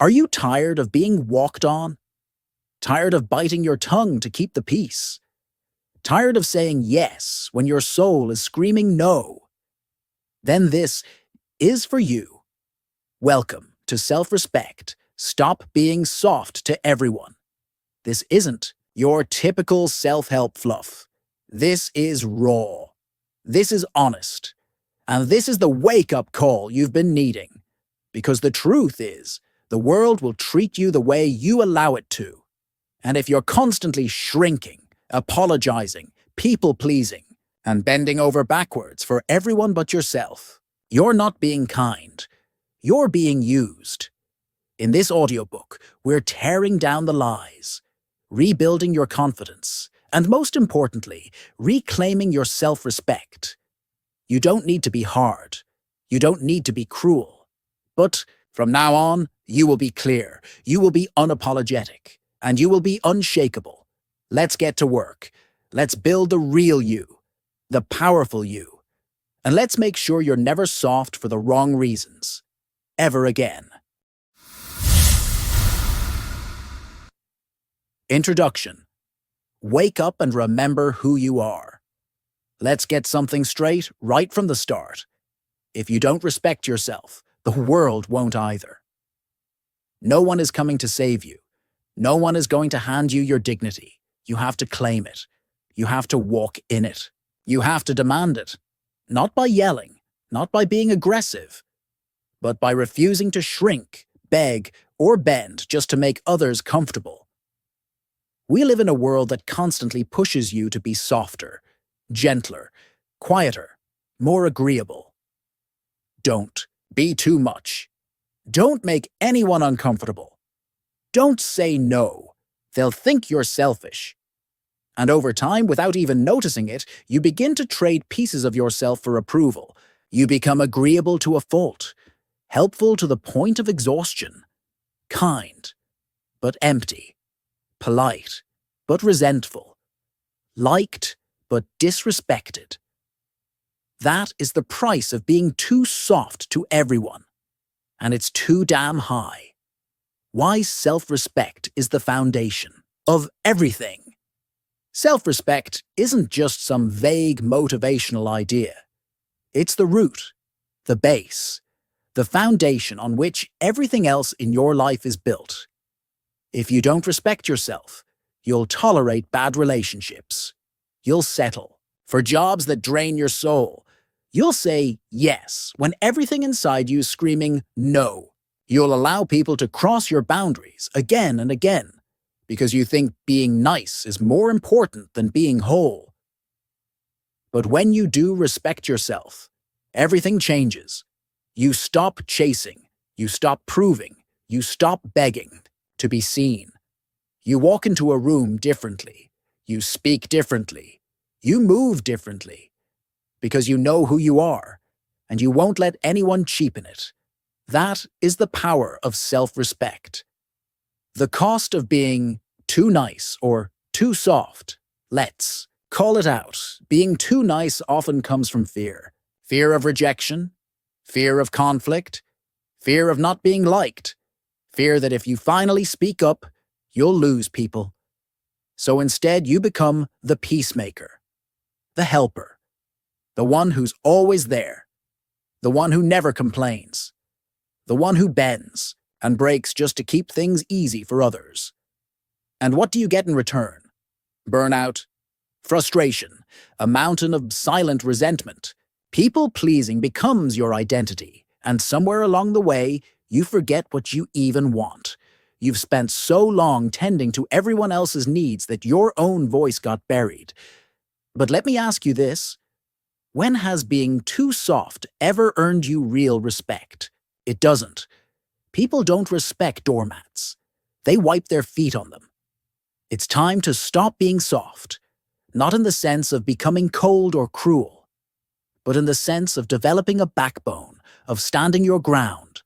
Are you tired of being walked on? Tired of biting your tongue to keep the peace? Tired of saying yes when your soul is screaming no? Then this is for you. Welcome to self-respect. Stop being soft to everyone. This isn't your typical self-help fluff. This is raw. This is honest. And this is the wake-up call you've been needing. Because the truth is, the world will treat you the way you allow it to. And if you're constantly shrinking, apologizing, people-pleasing, and bending over backwards for everyone but yourself, you're not being kind. You're being used. In this audiobook, we're tearing down the lies, rebuilding your confidence, and most importantly, reclaiming your self-respect. You don't need to be hard. You don't need to be cruel. But from now on, you will be clear, you will be unapologetic, and you will be unshakable. Let's get to work. Let's build the real you, the powerful you. And let's make sure you're never soft for the wrong reasons. Ever again. Introduction. Wake up and remember who you are. Let's get something straight right from the start. If you don't respect yourself, the world won't either. No one is coming to save you. No one is going to hand you your dignity. You have to claim it. You have to walk in it. You have to demand it. Not by yelling, not by being aggressive, but by refusing to shrink, beg, or bend just to make others comfortable. We live in a world that constantly pushes you to be softer, gentler, quieter, more agreeable. Don't be too much. Don't make anyone uncomfortable. Don't say no. They'll think you're selfish. And over time, without even noticing it, you begin to trade pieces of yourself for approval. You become agreeable to a fault, helpful to the point of exhaustion, kind, but empty, polite, but resentful, liked, but disrespected. That is the price of being too soft to everyone. And it's too damn high. Why self-respect is the foundation of everything. Self-respect isn't just some vague motivational idea. It's the root, the base, the foundation on which everything else in your life is built. If you don't respect yourself, you'll tolerate bad relationships. You'll settle for jobs that drain your soul. You'll say yes when everything inside you is screaming no. You'll allow people to cross your boundaries again and again because you think being nice is more important than being whole. But when you do respect yourself, everything changes. You stop chasing, you stop proving, you stop begging to be seen. You walk into a room differently, you speak differently, you move differently, because you know who you are, and you won't let anyone cheapen it. That is the power of self-respect. The cost of being too nice or too soft. Let's call it out. Being too nice often comes from fear. Fear of rejection, fear of conflict, fear of not being liked, fear that if you finally speak up, you'll lose people. So instead, you become the peacemaker, the helper, the one who's always there, the one who never complains, the one who bends and breaks just to keep things easy for others. And what do you get in return? Burnout, frustration, a mountain of silent resentment. People-pleasing becomes your identity, and somewhere along the way, you forget what you even want. You've spent so long tending to everyone else's needs that your own voice got buried. But let me ask you this. When has being too soft ever earned you real respect? It doesn't. People don't respect doormats. They wipe their feet on them. It's time to stop being soft, not in the sense of becoming cold or cruel, but in the sense of developing a backbone, of standing your ground,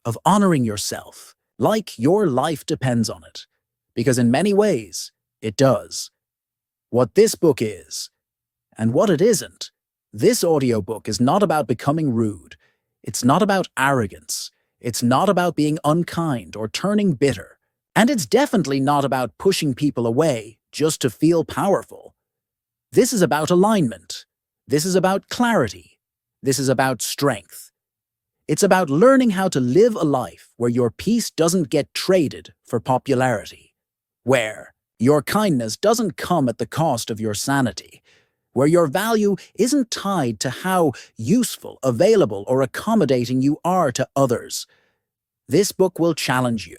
of honoring yourself, like your life depends on it, because in many ways, it does. What this book is, and what it isn't, this audiobook is not about becoming rude. It's not about arrogance. It's not about being unkind or turning bitter. And it's definitely not about pushing people away just to feel powerful. This is about alignment. This is about clarity. This is about strength. It's about learning how to live a life where your peace doesn't get traded for popularity, where your kindness doesn't come at the cost of your sanity, where your value isn't tied to how useful, available, or accommodating you are to others. This book will challenge you.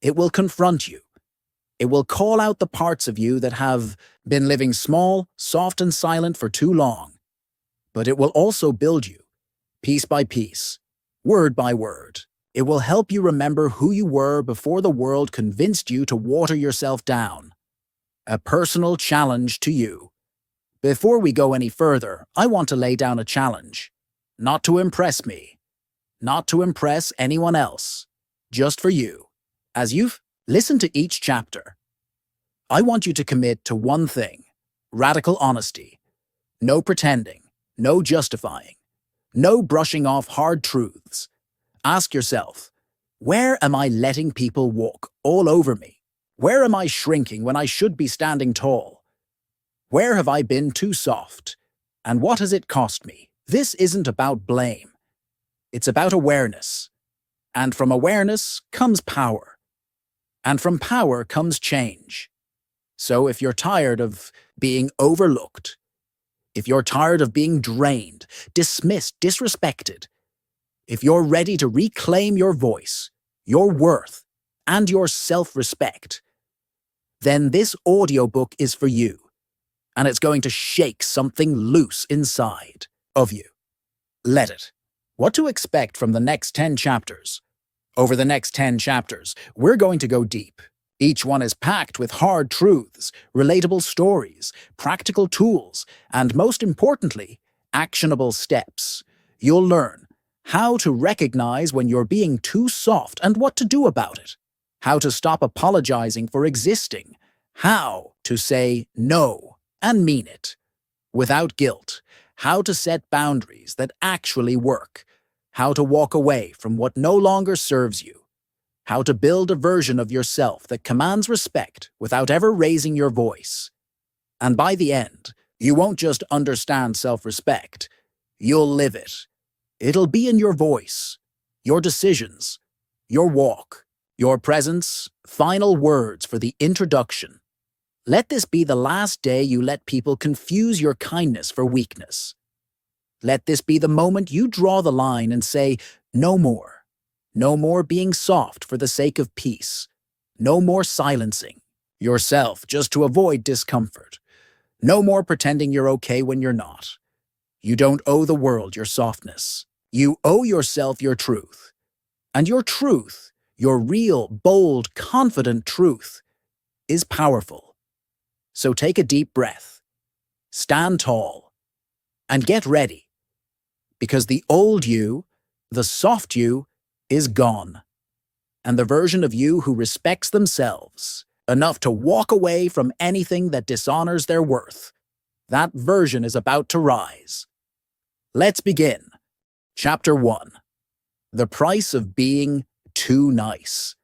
It will confront you. It will call out the parts of you that have been living small, soft, and silent for too long. But it will also build you, piece by piece, word by word. It will help you remember who you were before the world convinced you to water yourself down. A personal challenge to you. Before we go any further, I want to lay down a challenge. Not to impress me. Not to impress anyone else. Just for you. As you've listened to each chapter, I want you to commit to one thing: radical honesty. No pretending. No justifying. No brushing off hard truths. Ask yourself, where am I letting people walk all over me? Where am I shrinking when I should be standing tall? Where have I been too soft? And what has it cost me? This isn't about blame. It's about awareness. And from awareness comes power. And from power comes change. So if you're tired of being overlooked, if you're tired of being drained, dismissed, disrespected, if you're ready to reclaim your voice, your worth, and your self-respect, then this audiobook is for you, and it's going to shake something loose inside of you. Let it. What to expect from the next 10 chapters? Over the next 10 chapters, we're going to go deep. Each one is packed with hard truths, relatable stories, practical tools, and most importantly, actionable steps. You'll learn how to recognize when you're being too soft and what to do about it, how to stop apologizing for existing, how to say no and mean it without guilt, how to set boundaries that actually work, how to walk away from what no longer serves you, how to build a version of yourself that commands respect without ever raising your voice. And by the end, you won't just understand self-respect, you'll live it. It'll be in your voice, your decisions, your walk, your presence. Final words for the introduction. Let this be the last day you let people confuse your kindness for weakness. Let this be the moment you draw the line and say, no more. No more being soft for the sake of peace. No more silencing yourself just to avoid discomfort. No more pretending you're okay when you're not. You don't owe the world your softness. You owe yourself your truth. And your truth, your real, bold, confident truth, is powerful. So take a deep breath, stand tall, and get ready. Because the old you, the soft you, is gone. And the version of you who respects themselves enough to walk away from anything that dishonors their worth, that version is about to rise. Let's begin. Chapter 1. The Price of Being Too Nice.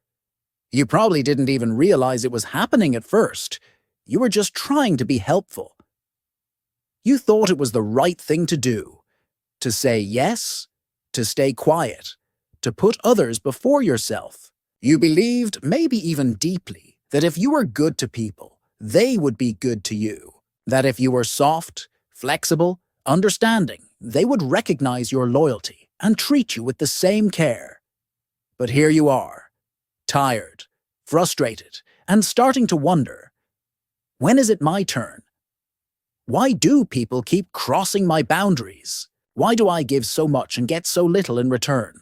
You probably didn't even realize it was happening at first. You were just trying to be helpful. You thought it was the right thing to do. To say yes, to stay quiet, to put others before yourself. You believed, maybe even deeply, that if you were good to people, they would be good to you. That if you were soft, flexible, understanding, they would recognize your loyalty and treat you with the same care. But here you are, tired, frustrated, and starting to wonder, when is it my turn? Why do people keep crossing my boundaries? Why do I give so much and get so little in return?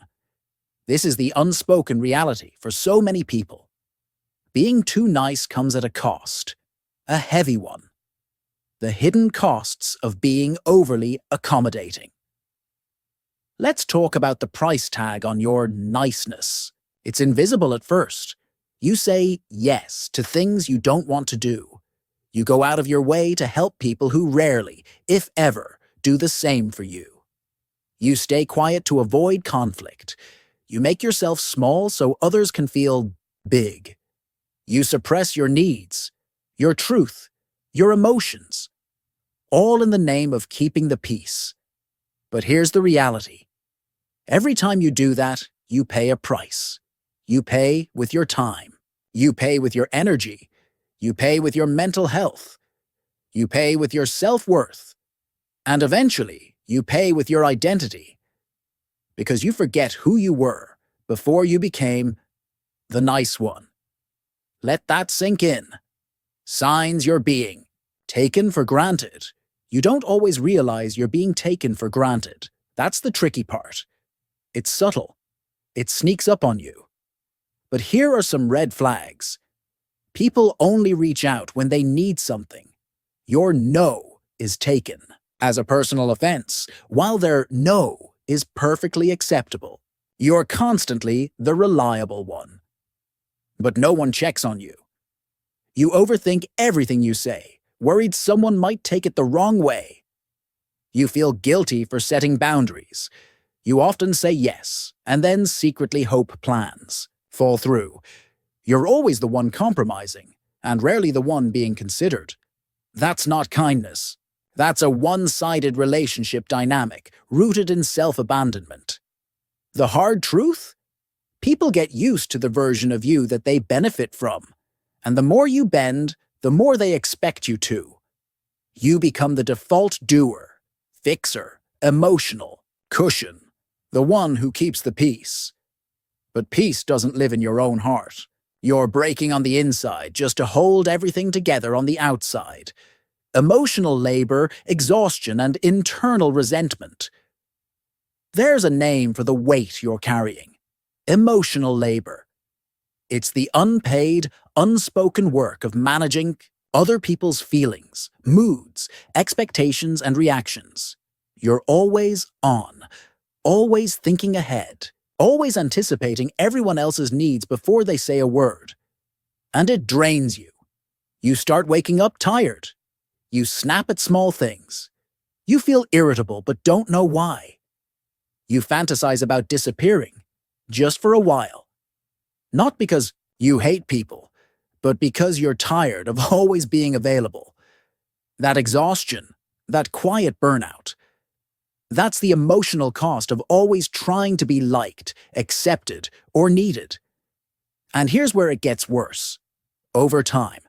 This is the unspoken reality for so many people. Being too nice comes at a cost, a heavy one. The hidden costs of being overly accommodating. Let's talk about the price tag on your niceness. It's invisible at first. You say yes to things you don't want to do. You go out of your way to help people who rarely, if ever, do the same for you. You stay quiet to avoid conflict. You make yourself small so others can feel big. You suppress your needs, your truth, your emotions, all in the name of keeping the peace. But here's the reality. Every time you do that, you pay a price. You pay with your time. You pay with your energy. You pay with your mental health. You pay with your self-worth. And eventually, you pay with your identity. Because you forget who you were before you became the nice one. Let that sink in. Signs you're being taken for granted. You don't always realize you're being taken for granted. That's the tricky part. It's subtle. It sneaks up on you. But here are some red flags. People only reach out when they need something. Your no is taken as a personal offense, while their no is perfectly acceptable. You're constantly the reliable one. But no one checks on you. You overthink everything you say, worried someone might take it the wrong way. You feel guilty for setting boundaries. You often say yes, and then secretly hope plans fall through. You're always the one compromising, and rarely the one being considered. That's not kindness. That's a one-sided relationship dynamic, rooted in self-abandonment. The hard truth? People get used to the version of you that they benefit from, and the more you bend, the more they expect you to. You become the default doer, fixer, emotional, cushion, the one who keeps the peace. But peace doesn't live in your own heart. You're breaking on the inside just to hold everything together on the outside. Emotional labor, exhaustion, and internal resentment. There's a name for the weight you're carrying. Emotional labor. It's the unpaid, unspoken work of managing other people's feelings, moods, expectations, and reactions. You're always on, always thinking ahead, always anticipating everyone else's needs before they say a word. And it drains you. You start waking up tired. You snap at small things. You feel irritable but don't know why. You fantasize about disappearing, just for a while. Not because you hate people, but because you're tired of always being available. That exhaustion, that quiet burnout, that's the emotional cost of always trying to be liked, accepted, or needed. And here's where it gets worse. Over time,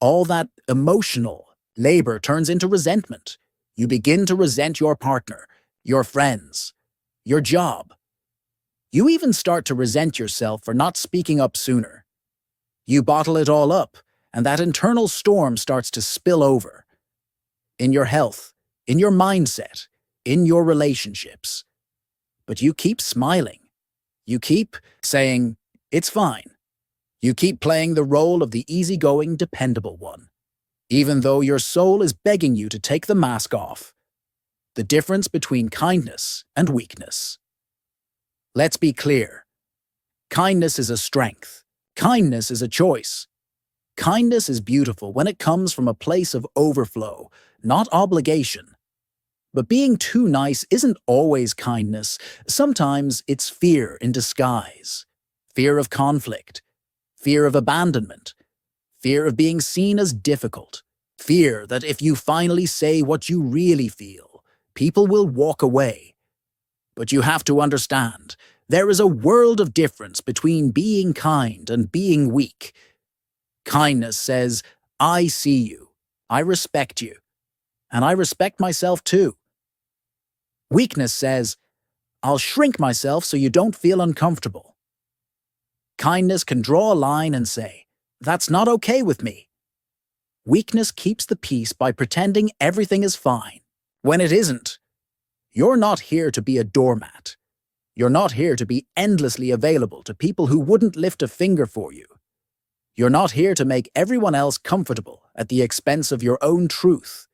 all that emotional labor turns into resentment. You begin to resent your partner, your friends, your job. You even start to resent yourself for not speaking up sooner. You bottle it all up, and that internal storm starts to spill over. In your health, in your mindset, in your relationships. But you keep smiling. You keep saying, it's fine. You keep playing the role of the easygoing, dependable one, even though your soul is begging you to take the mask off. The difference between kindness and weakness. Let's be clear. Kindness is a strength. Kindness is a choice. Kindness is beautiful when it comes from a place of overflow, not obligation. But being too nice isn't always kindness. Sometimes it's fear in disguise. Fear of conflict. Fear of abandonment. Fear of being seen as difficult. Fear that if you finally say what you really feel, people will walk away. But you have to understand, there is a world of difference between being kind and being weak. Kindness says, I see you, I respect you, and I respect myself too. Weakness says, I'll shrink myself so you don't feel uncomfortable. Kindness can draw a line and say, that's not okay with me. Weakness keeps the peace by pretending everything is fine, when it isn't. You're not here to be a doormat. You're not here to be endlessly available to people who wouldn't lift a finger for you. You're not here to make everyone else comfortable at the expense of your own truth.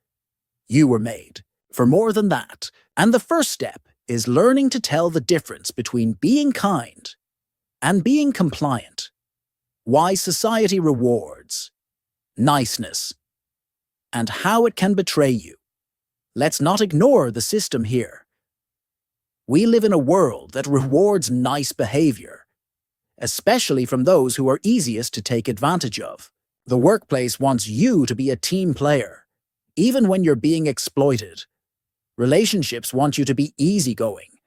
You were made for more than that, and the first step is learning to tell the difference between being kind and being compliant. Why society rewards niceness and how it can betray you. Let's not ignore the system here. We live in a world that rewards nice behavior, especially from those who are easiest to take advantage of. The workplace wants you to be a team player, even when you're being exploited. Relationships want you to be easygoing,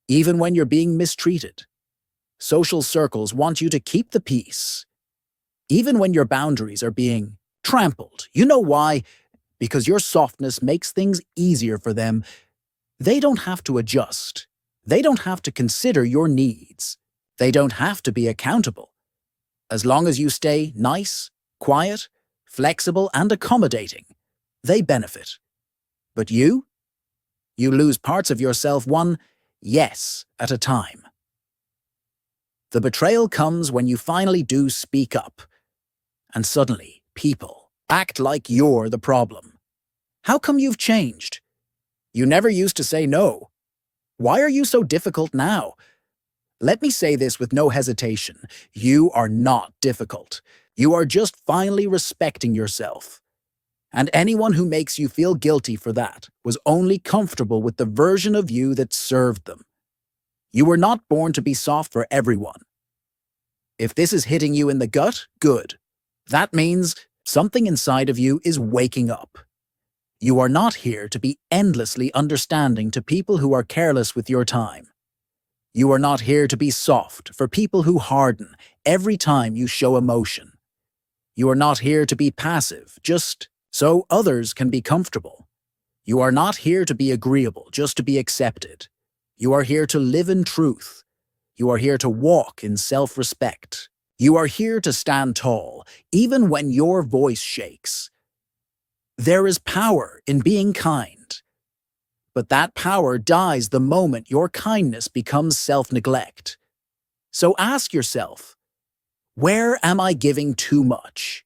even when you're being mistreated. Social circles want you to keep the peace, even when your boundaries are being trampled. You know why? Because your softness makes things easier for them. They don't have to adjust. They don't have to consider your needs. They don't have to be accountable. As long as you stay nice, quiet, flexible, and accommodating, they benefit. But you lose parts of yourself one yes at a time. The betrayal comes when you finally do speak up, and suddenly people act like you're the problem. How come you've changed? You never used to say no. Why are you so difficult now? Let me say this with no hesitation. You are not difficult. You are just finally respecting yourself. And anyone who makes you feel guilty for that was only comfortable with the version of you that served them. You were not born to be soft for everyone. If this is hitting you in the gut, good. That means something inside of you is waking up. You are not here to be endlessly understanding to people who are careless with your time. You are not here to be soft for people who harden every time you show emotion. You are not here to be passive just so others can be comfortable. You are not here to be agreeable just to be accepted. You are here to live in truth. You are here to walk in self-respect. You are here to stand tall, even when your voice shakes. There is power in being kind. But that power dies the moment your kindness becomes self-neglect. So ask yourself, where am I giving too much?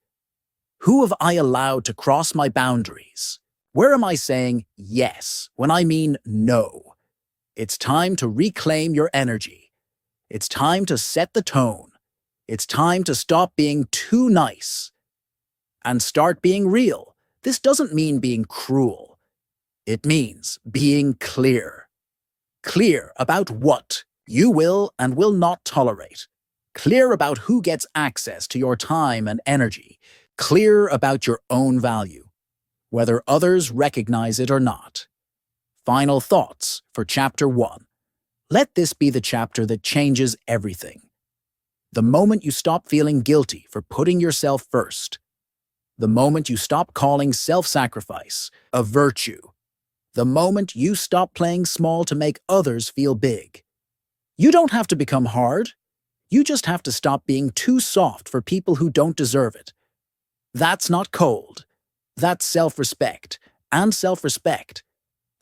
Who have I allowed to cross my boundaries? Where am I saying yes when I mean no? It's time to reclaim your energy. It's time to set the tone. It's time to stop being too nice and start being real. This doesn't mean being cruel. It means being clear. Clear about what you will and will not tolerate. Clear about who gets access to your time and energy. Clear about your own value, whether others recognize it or not. Final thoughts for Chapter 1. Let this be the chapter that changes everything. The moment you stop feeling guilty for putting yourself first. The moment you stop calling self-sacrifice a virtue. The moment you stop playing small to make others feel big. You don't have to become hard. You just have to stop being too soft for people who don't deserve it. That's not cold. That's self-respect. And self-respect,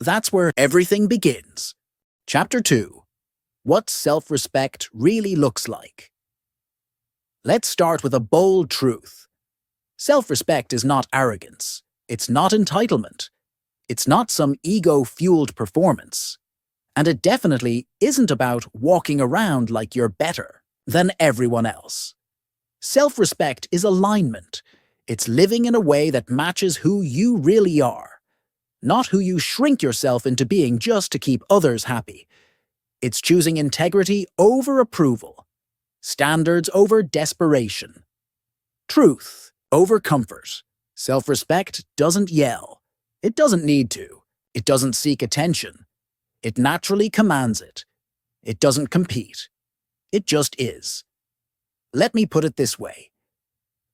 that's where everything begins. Chapter 2. What self-respect really looks like. Let's start with a bold truth. Self-respect is not arrogance. It's not entitlement. It's not some ego-fueled performance. And it definitely isn't about walking around like you're better than everyone else. Self-respect is alignment. It's living in a way that matches who you really are, not who you shrink yourself into being just to keep others happy. It's choosing integrity over approval, standards over desperation, truth over comfort. Self-respect doesn't yell. It doesn't need to. It doesn't seek attention. It naturally commands it. It doesn't compete. It just is. Let me put it this way.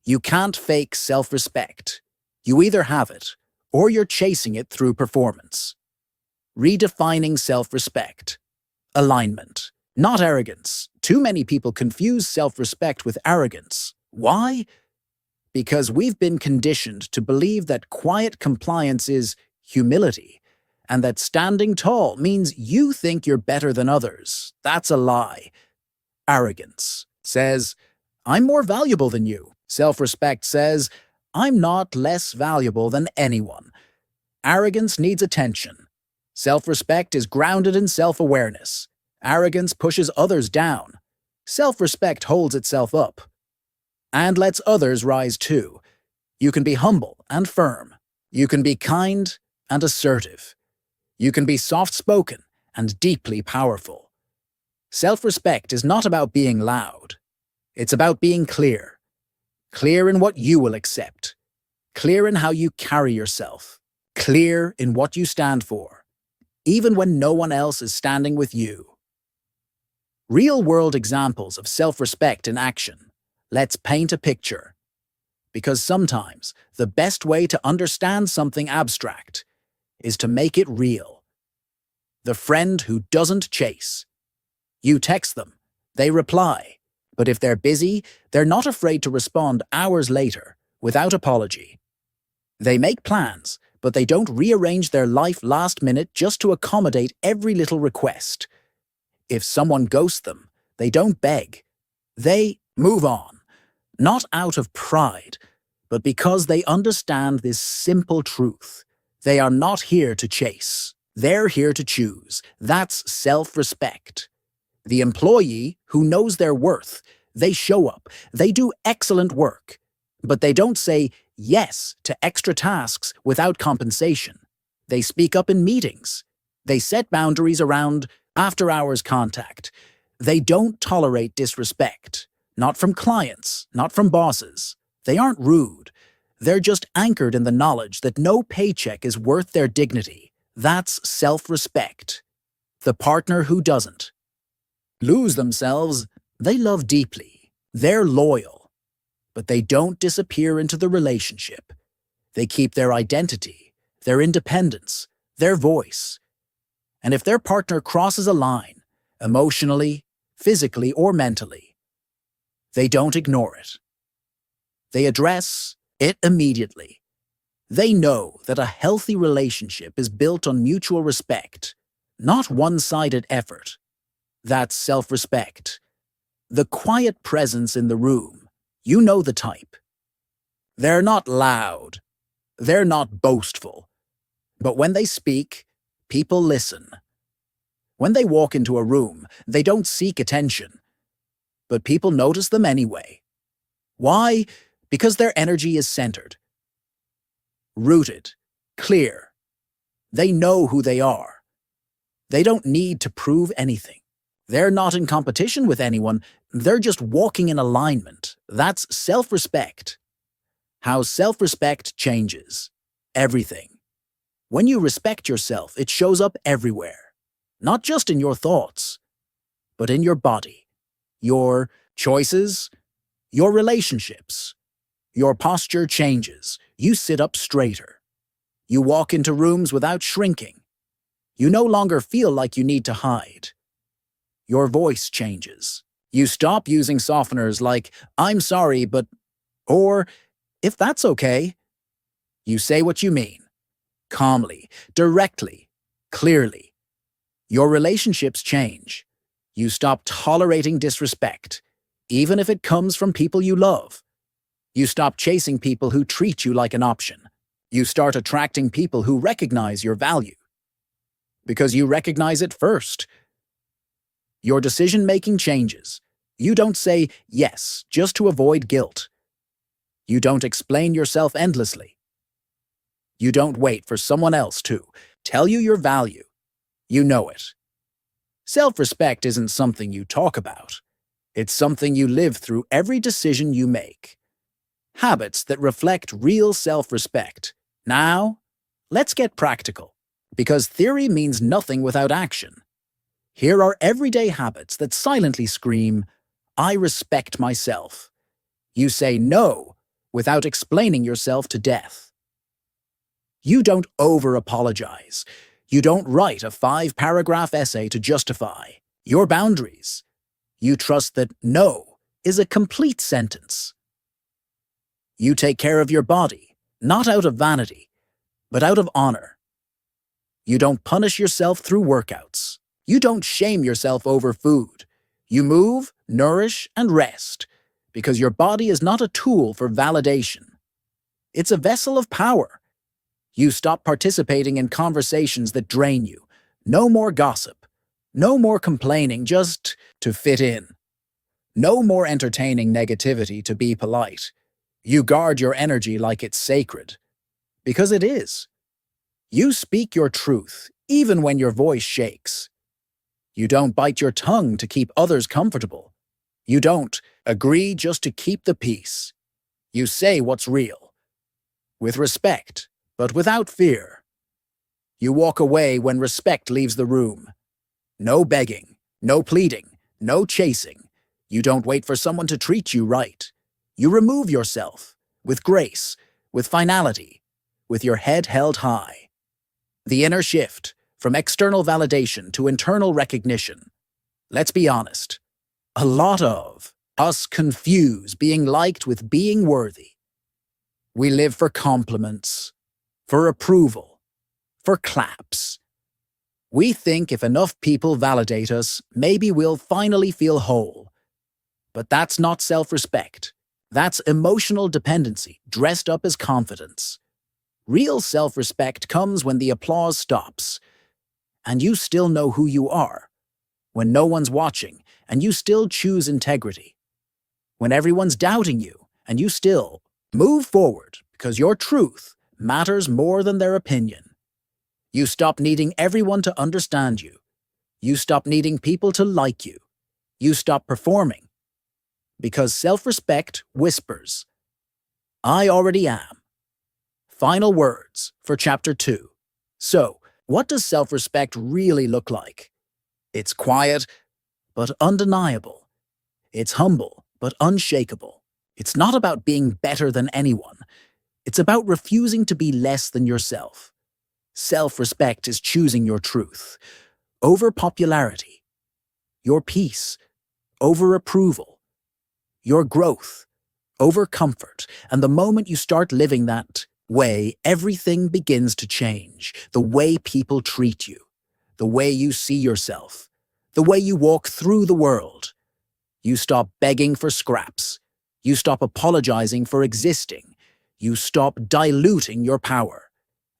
You can't fake self-respect. You either have it, or you're chasing it through performance. Redefining self-respect. Alignment, not arrogance. Too many people confuse self-respect with arrogance. Why? Because we've been conditioned to believe that quiet compliance is humility, and that standing tall means you think you're better than others. That's a lie. Arrogance says, I'm more valuable than you. Self-respect says, I'm not less valuable than anyone. Arrogance needs attention. Self-respect is grounded in self-awareness. Arrogance pushes others down. Self-respect holds itself up and lets others rise too. You can be humble and firm. You can be kind and assertive. You can be soft-spoken and deeply powerful. Self-respect is not about being loud. It's about being clear. Clear in what you will accept. Clear in how you carry yourself. Clear in what you stand for, even when no one else is standing with you. Real-world examples of self-respect in action. Let's paint a picture. Because sometimes the best way to understand something abstract is to make it real. The friend who doesn't chase. You text them, they reply, but if they're busy, they're not afraid to respond hours later, without apology. They make plans, but they don't rearrange their life last minute just to accommodate every little request. If someone ghosts them, they don't beg. They move on, not out of pride, but because they understand this simple truth. They are not here to chase. They're here to choose. That's self-respect. The employee who knows their worth, they show up, they do excellent work, but they don't say yes to extra tasks without compensation. They speak up in meetings. They set boundaries around after-hours contact. They don't tolerate disrespect, not from clients, not from bosses. They aren't rude. They're just anchored in the knowledge that no paycheck is worth their dignity. That's self-respect. The partner who doesn't lose themselves, they love deeply. They're loyal. But they don't disappear into the relationship. They keep their identity, their independence, their voice. And if their partner crosses a line, emotionally, physically, or mentally, they don't ignore it. They address it immediately. They know that a healthy relationship is built on mutual respect, not one-sided effort. That's self-respect. The quiet presence in the room, you know the type. They're not loud. They're not boastful. But when they speak, people listen. When they walk into a room, they don't seek attention. But people notice them anyway. Why? Because their energy is centered, rooted, clear. They know who they are. They don't need to prove anything. They're not in competition with anyone. They're just walking in alignment. That's self-respect. How self-respect changes everything. When you respect yourself, it shows up everywhere. Not just in your thoughts, but in your body, your choices, your relationships. Your posture changes. You sit up straighter. You walk into rooms without shrinking. You no longer feel like you need to hide. Your voice changes. You stop using softeners like, "I'm sorry, but," or, "if that's okay." You say what you mean. Calmly, directly, clearly. Your relationships change. You stop tolerating disrespect, even if it comes from people you love. You stop chasing people who treat you like an option. You start attracting people who recognize your value. Because you recognize it first. Your decision-making changes. You don't say yes just to avoid guilt. You don't explain yourself endlessly. You don't wait for someone else to tell you your value. You know it. Self-respect isn't something you talk about. It's something you live through every decision you make. Habits that reflect real self-respect. Now, let's get practical. Because theory means nothing without action. Here are everyday habits that silently scream, "I respect myself." You say no without explaining yourself to death. You don't over-apologize. You don't write a 5-paragraph essay to justify your boundaries. You trust that no is a complete sentence. You take care of your body, not out of vanity, but out of honor. You don't punish yourself through workouts. You don't shame yourself over food. You move, nourish, and rest, because your body is not a tool for validation. It's a vessel of power. You stop participating in conversations that drain you. No more gossip. No more complaining just to fit in. No more entertaining negativity to be polite. You guard your energy like it's sacred. Because it is. You speak your truth, even when your voice shakes. You don't bite your tongue to keep others comfortable. You don't agree just to keep the peace. You say what's real, with respect, but without fear. You walk away when respect leaves the room. No begging, no pleading, no chasing. You don't wait for someone to treat you right. You remove yourself, with grace, with finality, with your head held high. The inner shift, from external validation to internal recognition. Let's be honest. A lot of us confuse being liked with being worthy. We live for compliments, for approval, for claps. We think if enough people validate us, maybe we'll finally feel whole. But that's not self-respect. That's emotional dependency dressed up as confidence. Real self-respect comes when the applause stops, and you still know who you are. When no one's watching, and you still choose integrity. When everyone's doubting you, and you still move forward because your truth matters more than their opinion. You stop needing everyone to understand you. You stop needing people to like you. You stop performing. Because self-respect whispers, I already am. Final words for Chapter 2. So, what does self-respect really look like? It's quiet, but undeniable. It's humble, but unshakable. It's not about being better than anyone. It's about refusing to be less than yourself. Self-respect is choosing your truth over popularity, your peace over approval, your growth over comfort. And the moment you start living that way, everything begins to change. The way people treat you, the way you see yourself, the way you walk through the world. You stop begging for scraps. You stop apologizing for existing. You stop diluting your power.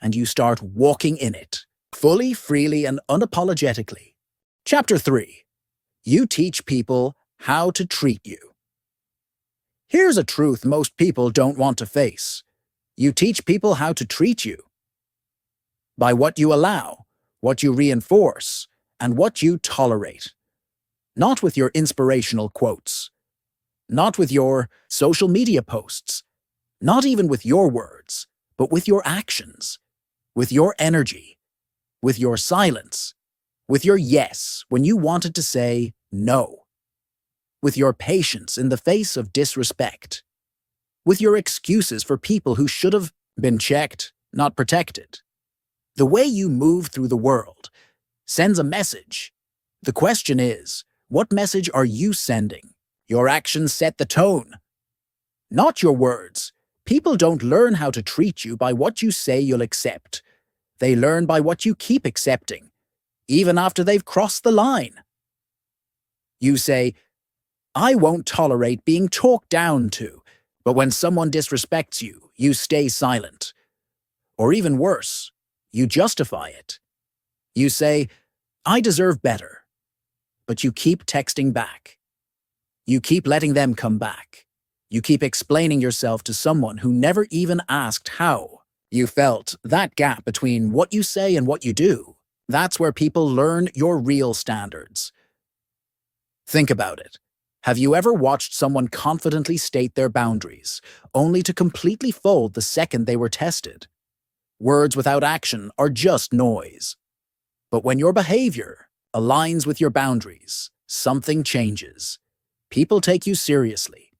And you start walking in it, fully, freely, and unapologetically. Chapter 3. You teach people how to treat you. Here's a truth most people don't want to face. You teach people how to treat you. By what you allow, what you reinforce, and what you tolerate. Not with your inspirational quotes. Not with your social media posts. Not even with your words, but with your actions. With your energy, with your silence, with your yes when you wanted to say no, with your patience in the face of disrespect, with your excuses for people who should have been checked, not protected. The way you move through the world sends a message. The question is, what message are you sending? Your actions set the tone, not your words. People don't learn how to treat you by what you say you'll accept. They learn by what you keep accepting, even after they've crossed the line. You say, I won't tolerate being talked down to, but when someone disrespects you, you stay silent. Or even worse, you justify it. You say, I deserve better, but you keep texting back. You keep letting them come back. You keep explaining yourself to someone who never even asked how. You felt that gap between what you say and what you do. That's where people learn your real standards. Think about it. Have you ever watched someone confidently state their boundaries, only to completely fold the second they were tested? Words without action are just noise. But when your behavior aligns with your boundaries, something changes. People take you seriously.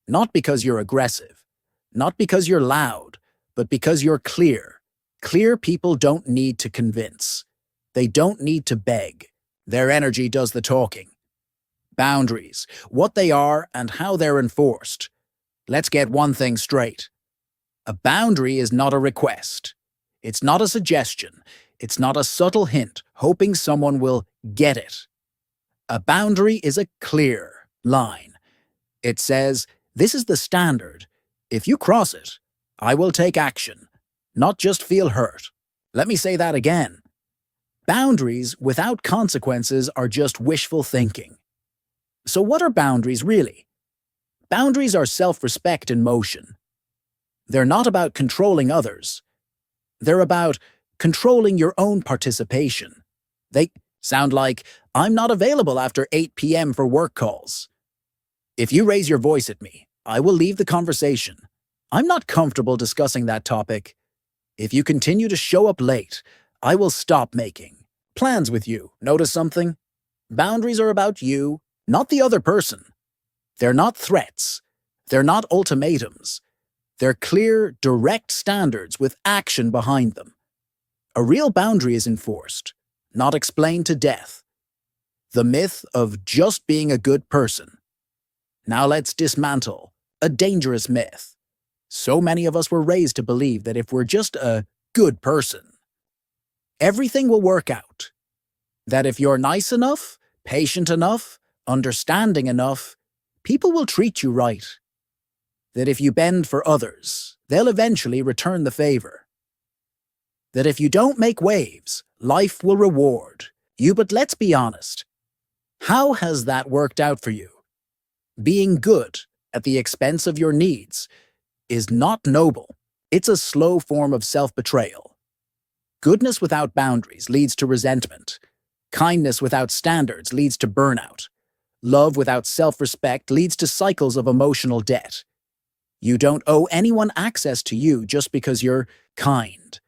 Not because you're aggressive, not because you're loud, but because you're clear. Clear people don't need to convince. They don't need to beg. Their energy does the talking. Boundaries, what they are and how they're enforced. Let's get one thing straight. A boundary is not a request. It's not a suggestion. It's not a subtle hint, hoping someone will get it. A boundary is a clear line. It says, this is the standard. If you cross it, I will take action, not just feel hurt. Let me say that again. Boundaries without consequences are just wishful thinking. So what are boundaries really? Boundaries are self-respect in motion. They're not about controlling others. They're about controlling your own participation. They sound like, "I'm not available after 8 p.m. for work calls." If you raise your voice at me, I will leave the conversation. I'm not comfortable discussing that topic. If you continue to show up late, I will stop making plans with you. Notice something? Boundaries are about you, not the other person. They're not threats. They're not ultimatums. They're clear, direct standards with action behind them. A real boundary is enforced, not explained to death. The myth of just being a good person. Now let's dismantle a dangerous myth. So many of us were raised to believe that if we're just a good person, everything will work out. That if you're nice enough, patient enough, understanding enough, people will treat you right. That if you bend for others, they'll eventually return the favor. That if you don't make waves, life will reward you. But let's be honest. How has that worked out for you? Being good at the expense of your needs is not noble. It's a slow form of self-betrayal. Goodness without boundaries leads to resentment. Kindness without standards leads to burnout. Love without self-respect leads to cycles of emotional debt. You don't owe anyone access to you just because you're kind.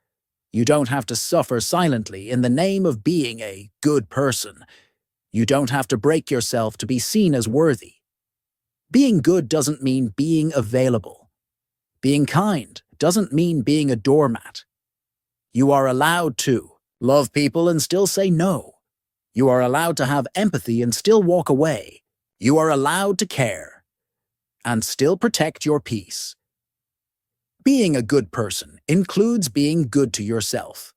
You don't have to suffer silently in the name of being a good person. You don't have to break yourself to be seen as worthy. Being good doesn't mean being available. Being kind doesn't mean being a doormat. You are allowed to love people and still say no. You are allowed to have empathy and still walk away. You are allowed to care and still protect your peace. Being a good person includes being good to yourself,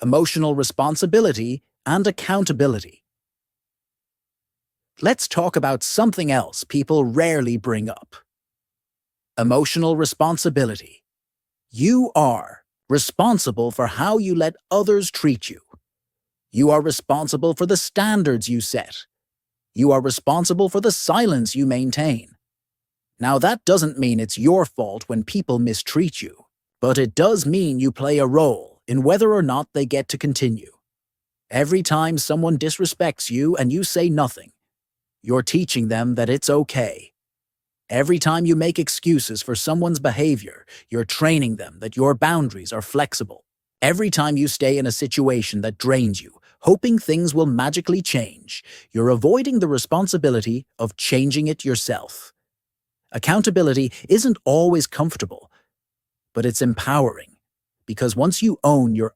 emotional responsibility, and accountability. Let's talk about something else people rarely bring up. Emotional responsibility. You are responsible for how you let others treat you. You are responsible for the standards you set. You are responsible for the silence you maintain. Now, that doesn't mean it's your fault when people mistreat you, but it does mean you play a role in whether or not they get to continue. Every time someone disrespects you and you say nothing, you're teaching them that it's okay. Every time you make excuses for someone's behavior, you're training them that your boundaries are flexible. Every time you stay in a situation that drains you, hoping things will magically change, you're avoiding the responsibility of changing it yourself. Accountability isn't always comfortable, but it's empowering, because once you own your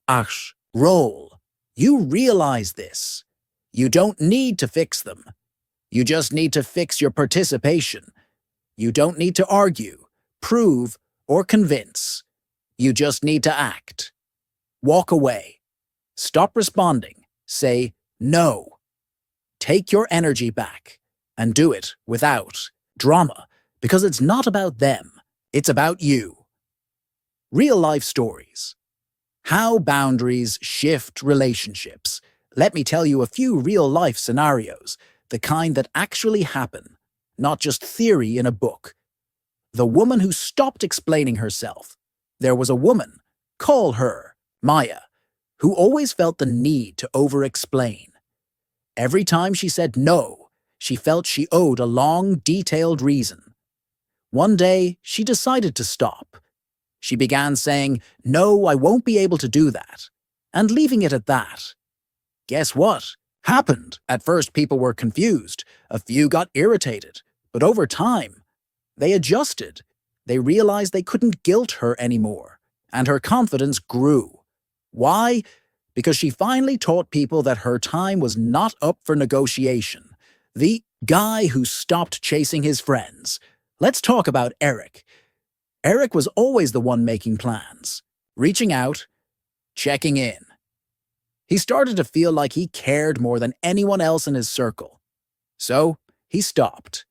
role, you realize this. You don't need to fix them. You just need to fix your participation. You don't need to argue, prove, or convince. You just need to act. Walk away. Stop responding. Say no. Take your energy back and do it without drama, because it's not about them. It's about you. Real-life stories. How boundaries shift relationships. Let me tell you a few real-life scenarios, the kind that actually happen, not just theory in a book. The woman who stopped explaining herself. There was a woman, call her Maya, who always felt the need to over-explain. Every time she said no, she felt she owed a long, detailed reason. One day, she decided to stop. She began saying, "No, I won't be able to do that," and leaving it at that. Guess what happened? At first, people were confused. A few got irritated. But over time, they adjusted. They realized they couldn't guilt her anymore, and her confidence grew. Why? Because she finally taught people that her time was not up for negotiation. The guy who stopped chasing his friends. Let's talk about Eric. Eric was always the one making plans, reaching out, checking in. He started to feel like he cared more than anyone else in his circle. So he stopped.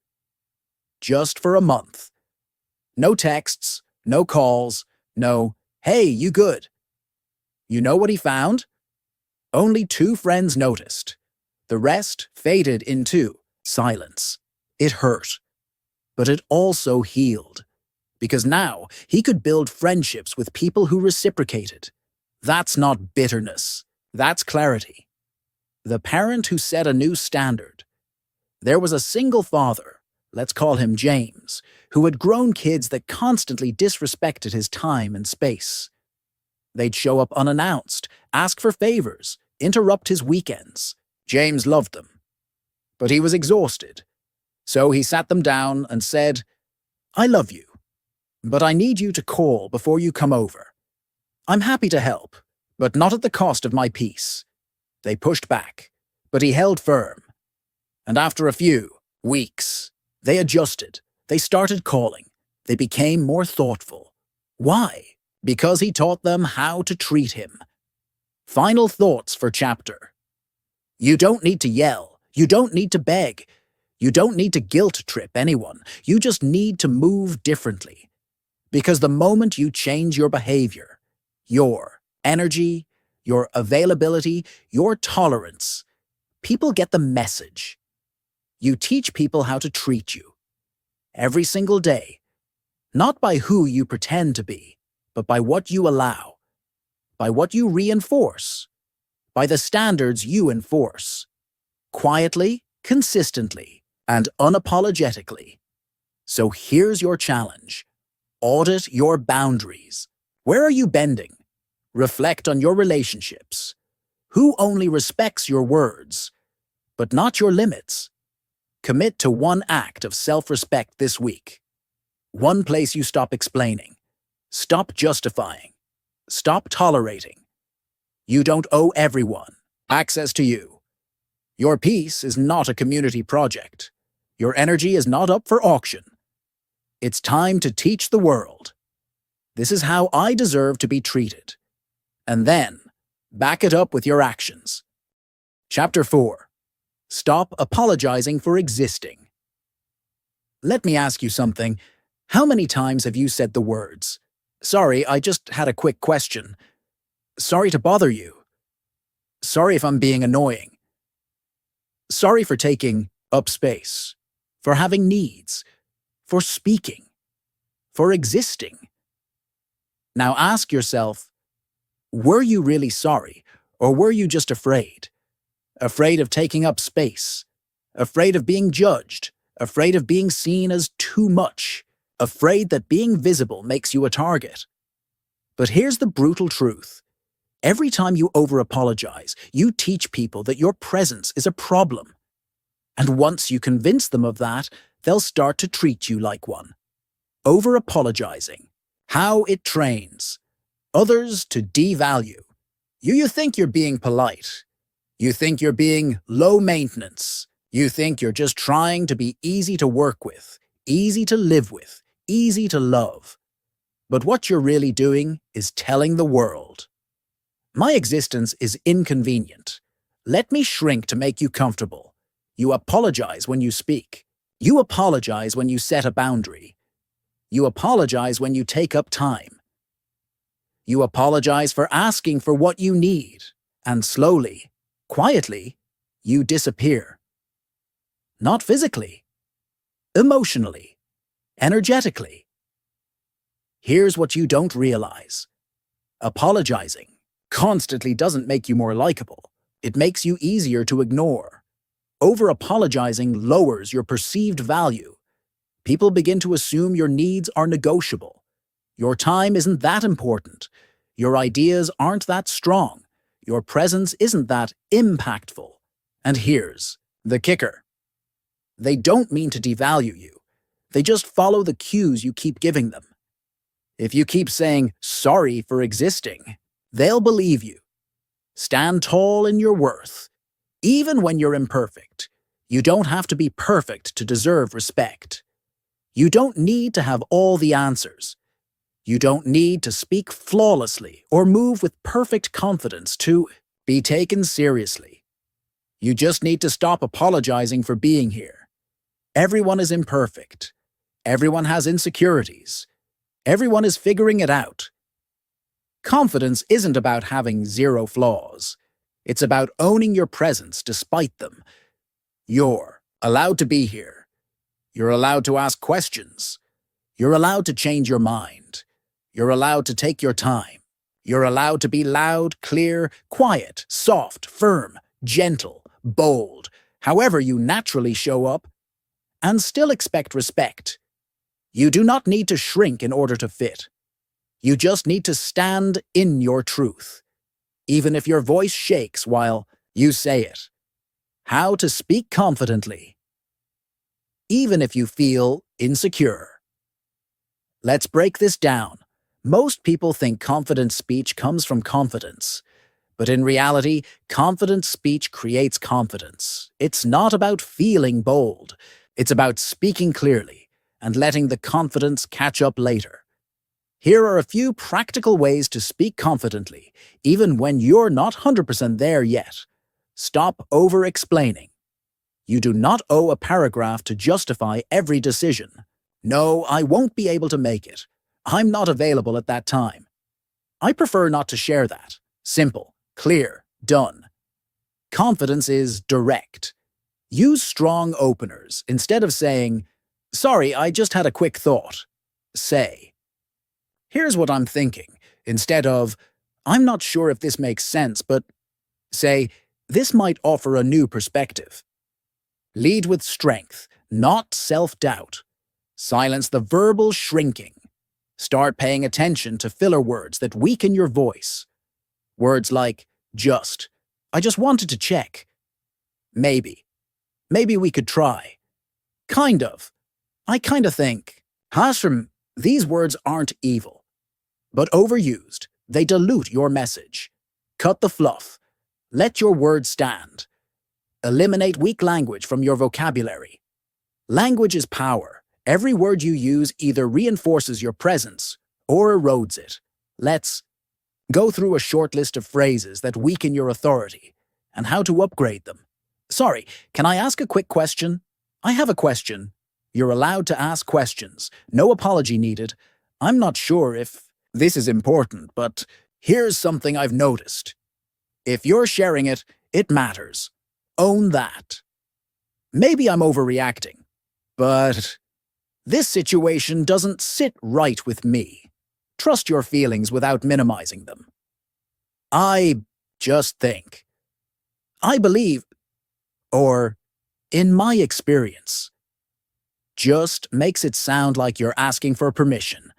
Just for a month. No texts, no calls, no, "Hey, you good?" You know what he found? Only 2 friends noticed. The rest faded into silence. It hurt. But it also healed. Because now he could build friendships with people who reciprocated. That's not bitterness. That's clarity. The parent who set a new standard. There was a single father, let's call him James, who had grown kids that constantly disrespected his time and space. They'd show up unannounced, ask for favors, interrupt his weekends. James loved them. But he was exhausted. So he sat them down and said, "I love you, but I need you to call before you come over. I'm happy to help, but not at the cost of my peace." They pushed back, but he held firm. And after a few weeks, they adjusted. They started calling. They became more thoughtful. Why? Because he taught them how to treat him. Final thoughts for chapter. You don't need to yell. You don't need to beg. You don't need to guilt trip anyone. You just need to move differently. Because the moment you change your behavior, your energy, your availability, your tolerance, people get the message. You teach people how to treat you. Every single day. Not by who you pretend to be, but by what you allow. By what you reinforce. By the standards you enforce. Quietly, consistently, and unapologetically. So here's your challenge. Audit your boundaries. Where are you bending? Reflect on your relationships. Who only respects your words, but not your limits? Commit to one act of self-respect this week. One place you stop explaining. Stop justifying. Stop tolerating. You don't owe everyone access to you. Your peace is not a community project. Your energy is not up for auction. It's time to teach the world. This is how I deserve to be treated. And then, back it up with your actions. Chapter 4. Stop apologizing for existing. Let me ask you something. How many times have you said the words, "Sorry, I just had a quick question. Sorry to bother you. Sorry if I'm being annoying. Sorry for taking up space, for having needs, for speaking, for existing." Now ask yourself, were you really sorry, or were you just afraid? Afraid of taking up space, afraid of being judged, afraid of being seen as too much, afraid that being visible makes you a target. But here's the brutal truth. Every time you over-apologize, you teach people that your presence is a problem. And once you convince them of that, they'll start to treat you like one. Over-apologizing. How it trains others to devalue. You think you're being polite. You think you're being low maintenance. You think you're just trying to be easy to work with, easy to live with, easy to love. But what you're really doing is telling the world, "My existence is inconvenient. Let me shrink to make you comfortable." You apologize when you speak. You apologize when you set a boundary. You apologize when you take up time. You apologize for asking for what you need, and slowly, quietly, you disappear. Not physically, emotionally, energetically. Here's what you don't realize. Apologizing constantly doesn't make you more likable. It makes you easier to ignore. Over-apologizing lowers your perceived value. People begin to assume your needs are negotiable. Your time isn't that important. Your ideas aren't that strong. Your presence isn't that impactful. And here's the kicker. They don't mean to devalue you. They just follow the cues you keep giving them. If you keep saying sorry for existing, they'll believe you. Stand tall in your worth. Even when you're imperfect, you don't have to be perfect to deserve respect. You don't need to have all the answers. You don't need to speak flawlessly or move with perfect confidence to be taken seriously. You just need to stop apologizing for being here. Everyone is imperfect. Everyone has insecurities. Everyone is figuring it out. Confidence isn't about having zero flaws. It's about owning your presence despite them. You're allowed to be here. You're allowed to ask questions. You're allowed to change your mind. You're allowed to take your time. You're allowed to be loud, clear, quiet, soft, firm, gentle, bold, however you naturally show up, and still expect respect. You do not need to shrink in order to fit. You just need to stand in your truth, even if your voice shakes while you say it. How to speak confidently, even if you feel insecure. Let's break this down. Most people think confident speech comes from confidence. But in reality, confident speech creates confidence. It's not about feeling bold. It's about speaking clearly and letting the confidence catch up later. Here are a few practical ways to speak confidently, even when you're not 100% there yet. Stop over-explaining. You do not owe a paragraph to justify every decision. No, I won't be able to make it. I'm not available at that time. I prefer not to share that. Simple, clear, done. Confidence is direct. Use strong openers. Instead of saying, "Sorry, I just had a quick thought," say, "Here's what I'm thinking," instead of, "I'm not sure if this makes sense, but," say, "This might offer a new perspective." Lead with strength, not self-doubt. Silence the verbal shrinking. Start paying attention to filler words that weaken your voice. Words like just, "I just wanted to check," maybe we could try, kind of, "I kind of think." Hashram, these words aren't evil, but overused, they dilute your message. Cut the fluff. Let your words stand. Eliminate weak language from your vocabulary. Language is power. Every word you use either reinforces your presence or erodes it. Let's go through a short list of phrases that weaken your authority and how to upgrade them. "Sorry, can I ask a quick question?" "I have a question." You're allowed to ask questions. No apology needed. "I'm not sure if this is important, but here's something I've noticed." If you're sharing it, it matters. Own that. "Maybe I'm overreacting, but this situation doesn't sit right with me." Trust your feelings without minimizing them. "I just think," "I believe," or "in my experience." Just makes it sound like you're asking for permission.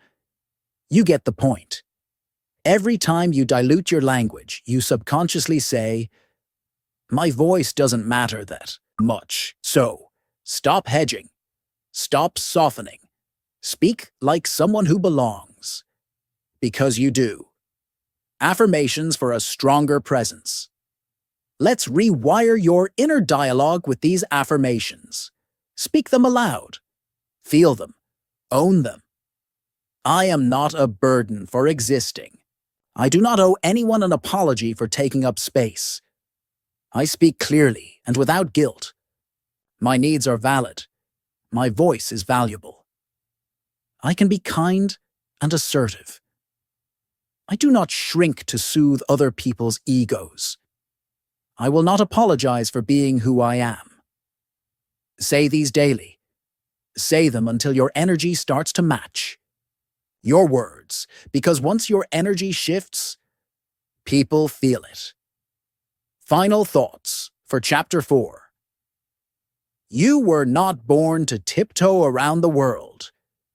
You get the point. Every time you dilute your language, you subconsciously say, "My voice doesn't matter that much." So, stop hedging. Stop softening. Speak like someone who belongs. Because you do. Affirmations for a stronger presence. Let's rewire your inner dialogue with these affirmations. Speak them aloud. Feel them. Own them. I am not a burden for existing. I do not owe anyone an apology for taking up space. I speak clearly and without guilt. My needs are valid. My voice is valuable. I can be kind and assertive. I do not shrink to soothe other people's egos. I will not apologize for being who I am. Say these daily. Say them until your energy starts to match. Your words, because once your energy shifts, people feel it. Final thoughts for Chapter 4. You were not born to tiptoe around the world.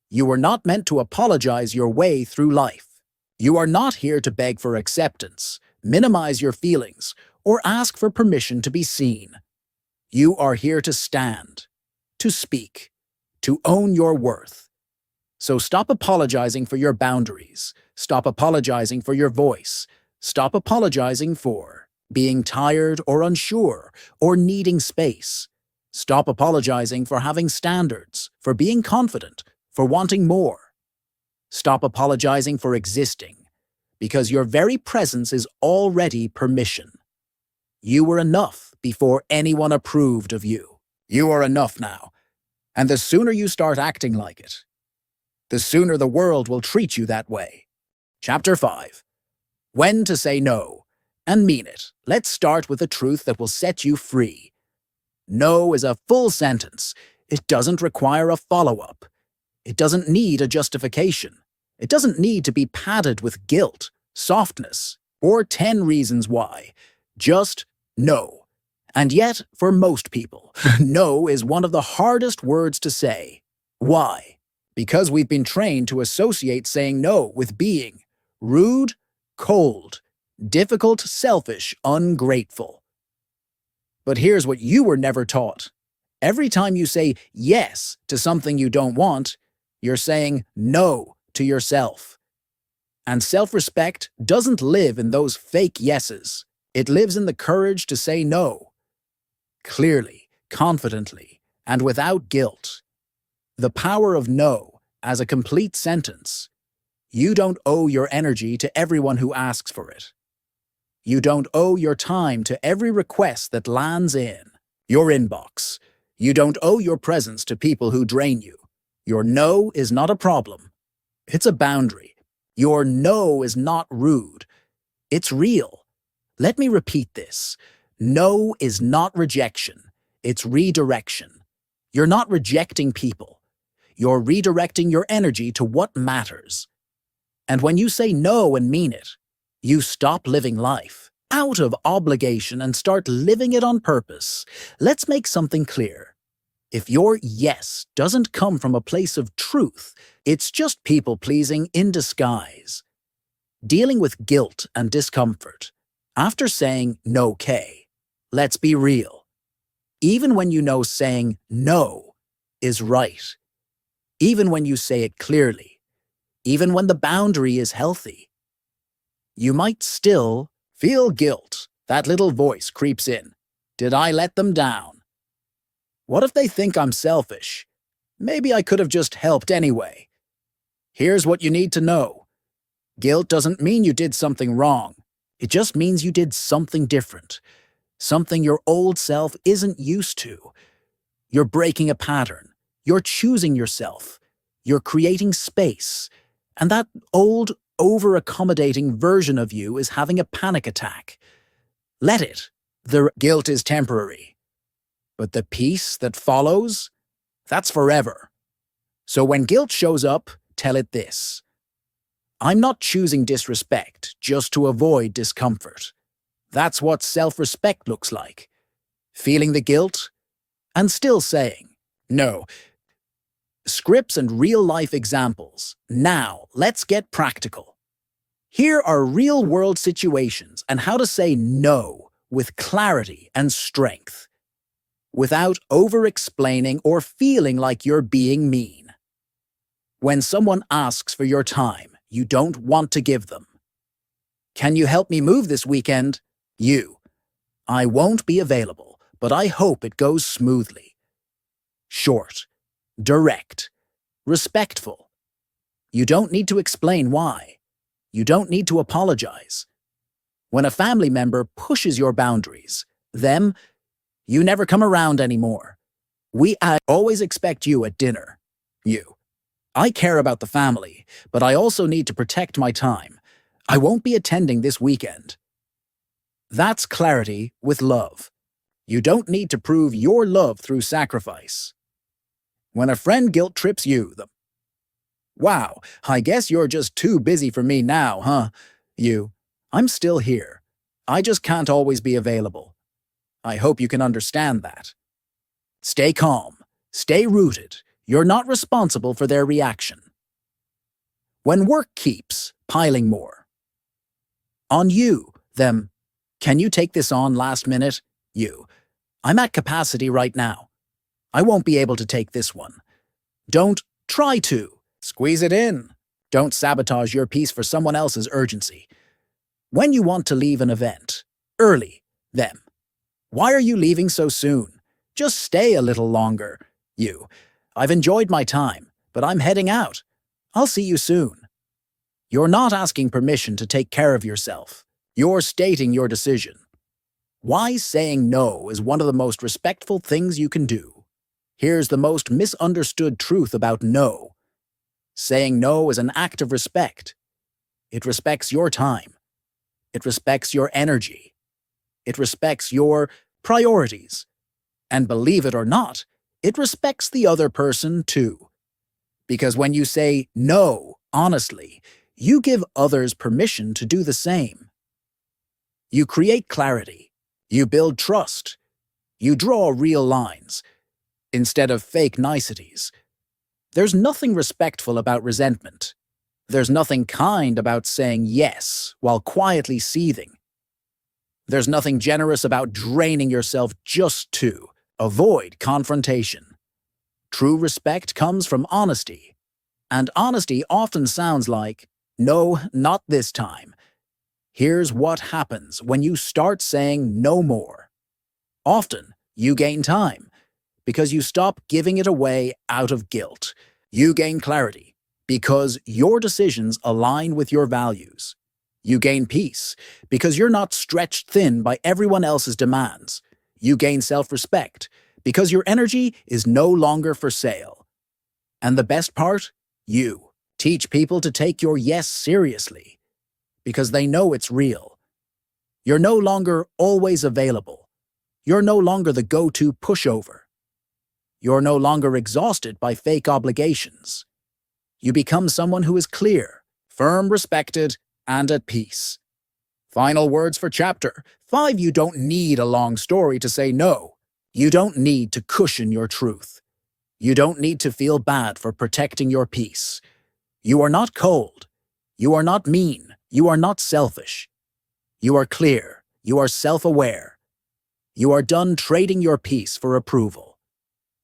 You were not meant to apologize your way through life. You are not here to beg for acceptance, minimize your feelings, or ask for permission to be seen. You are here to stand, to speak, to own your worth. So stop apologizing for your boundaries. Stop apologizing for your voice. Stop apologizing for being tired or unsure or needing space. Stop apologizing for having standards, for being confident, for wanting more. Stop apologizing for existing, because your very presence is already permission. You were enough before anyone approved of you. You are enough now, and the sooner you start acting like it, the sooner the world will treat you that way. Chapter 5. When to say no, and mean it. Let's start with a truth that will set you free. No is a full sentence. It doesn't require a follow-up. It doesn't need a justification. It doesn't need to be padded with guilt, softness, or 10 reasons why. Just no. And yet, for most people, no is one of the hardest words to say. Why? Because we've been trained to associate saying no with being rude, cold, difficult, selfish, ungrateful. But here's what you were never taught. Every time you say yes to something you don't want, you're saying no to yourself. And self-respect doesn't live in those fake yeses. It lives in the courage to say no, clearly, confidently, and without guilt. The power of no as a complete sentence. You don't owe your energy to everyone who asks for it. You don't owe your time to every request that lands in your inbox. You don't owe your presence to people who drain you. Your no is not a problem. It's a boundary. Your no is not rude. It's real. Let me repeat this. No is not rejection. It's redirection. You're not rejecting people. You're redirecting your energy to what matters. And when you say no and mean it, you stop living life out of obligation and start living it on purpose. Let's make something clear. If your yes doesn't come from a place of truth, it's just people-pleasing in disguise. Dealing with guilt and discomfort. After saying no, let's be real. Even when you know saying no is right, even when you say it clearly, even when the boundary is healthy, you might still feel guilt. That little voice creeps in. Did I let them down? What if they think I'm selfish? Maybe I could have just helped anyway. Here's what you need to know. Guilt doesn't mean you did something wrong. It just means you did something different. Something your old self isn't used to. You're breaking a pattern. You're choosing yourself. You're creating space. And that old, over-accommodating version of you is having a panic attack. Let it. The guilt is temporary. But the peace that follows, that's forever. So when guilt shows up, tell it this. I'm not choosing disrespect just to avoid discomfort. That's what self-respect looks like. Feeling the guilt and still saying no. Scripts and real-life examples. Now, let's get practical. Here are real-world situations and how to say no with clarity and strength, without over-explaining or feeling like you're being mean. When someone asks for your time, you don't want to give them. Can you help me move this weekend? I won't be available, but I hope it goes smoothly. Short, direct, respectful. You don't need to explain why. You don't need to apologize. When a family member pushes your boundaries, you never come around anymore. I always expect you at dinner. I care about the family, but I also need to protect my time. I won't be attending this weekend. That's clarity with love. You don't need to prove your love through sacrifice. When a friend guilt trips you, wow, I guess you're just too busy for me now, huh? I'm still here. I just can't always be available. I hope you can understand that. Stay calm. Stay rooted. You're not responsible for their reaction. When work keeps piling more on you, can you take this on last minute? I'm at capacity right now. I won't be able to take this one. Don't try to. Squeeze it in. Don't sabotage your peace for someone else's urgency. When you want to leave an event, early, why are you leaving so soon? Just stay a little longer. I've enjoyed my time, but I'm heading out. I'll see you soon. You're not asking permission to take care of yourself. You're stating your decision. Why saying no is one of the most respectful things you can do. Here's the most misunderstood truth about no. Saying no is an act of respect. It respects your time. It respects your energy. It respects your priorities. And believe it or not, it respects the other person too. Because when you say no honestly, you give others permission to do the same. You create clarity. You build trust. You draw real lines instead of fake niceties. There's nothing respectful about resentment. There's nothing kind about saying yes while quietly seething. There's nothing generous about draining yourself just to avoid confrontation. True respect comes from honesty, and honesty often sounds like, "No, not this time." Here's what happens when you start saying no more. Often, you gain time because you stop giving it away out of guilt. You gain clarity because your decisions align with your values. You gain peace because you're not stretched thin by everyone else's demands. You gain self-respect because your energy is no longer for sale. And the best part? You teach people to take your yes seriously because they know it's real. You're no longer always available. You're no longer the go-to pushover. You're no longer exhausted by fake obligations. You become someone who is clear, firm, respected, and at peace. Final words for chapter 5. You don't need a long story to say no. You don't need to cushion your truth. You don't need to feel bad for protecting your peace. You are not cold. You are not mean. You are not selfish. You are clear. You are self-aware. You are done trading your peace for approval.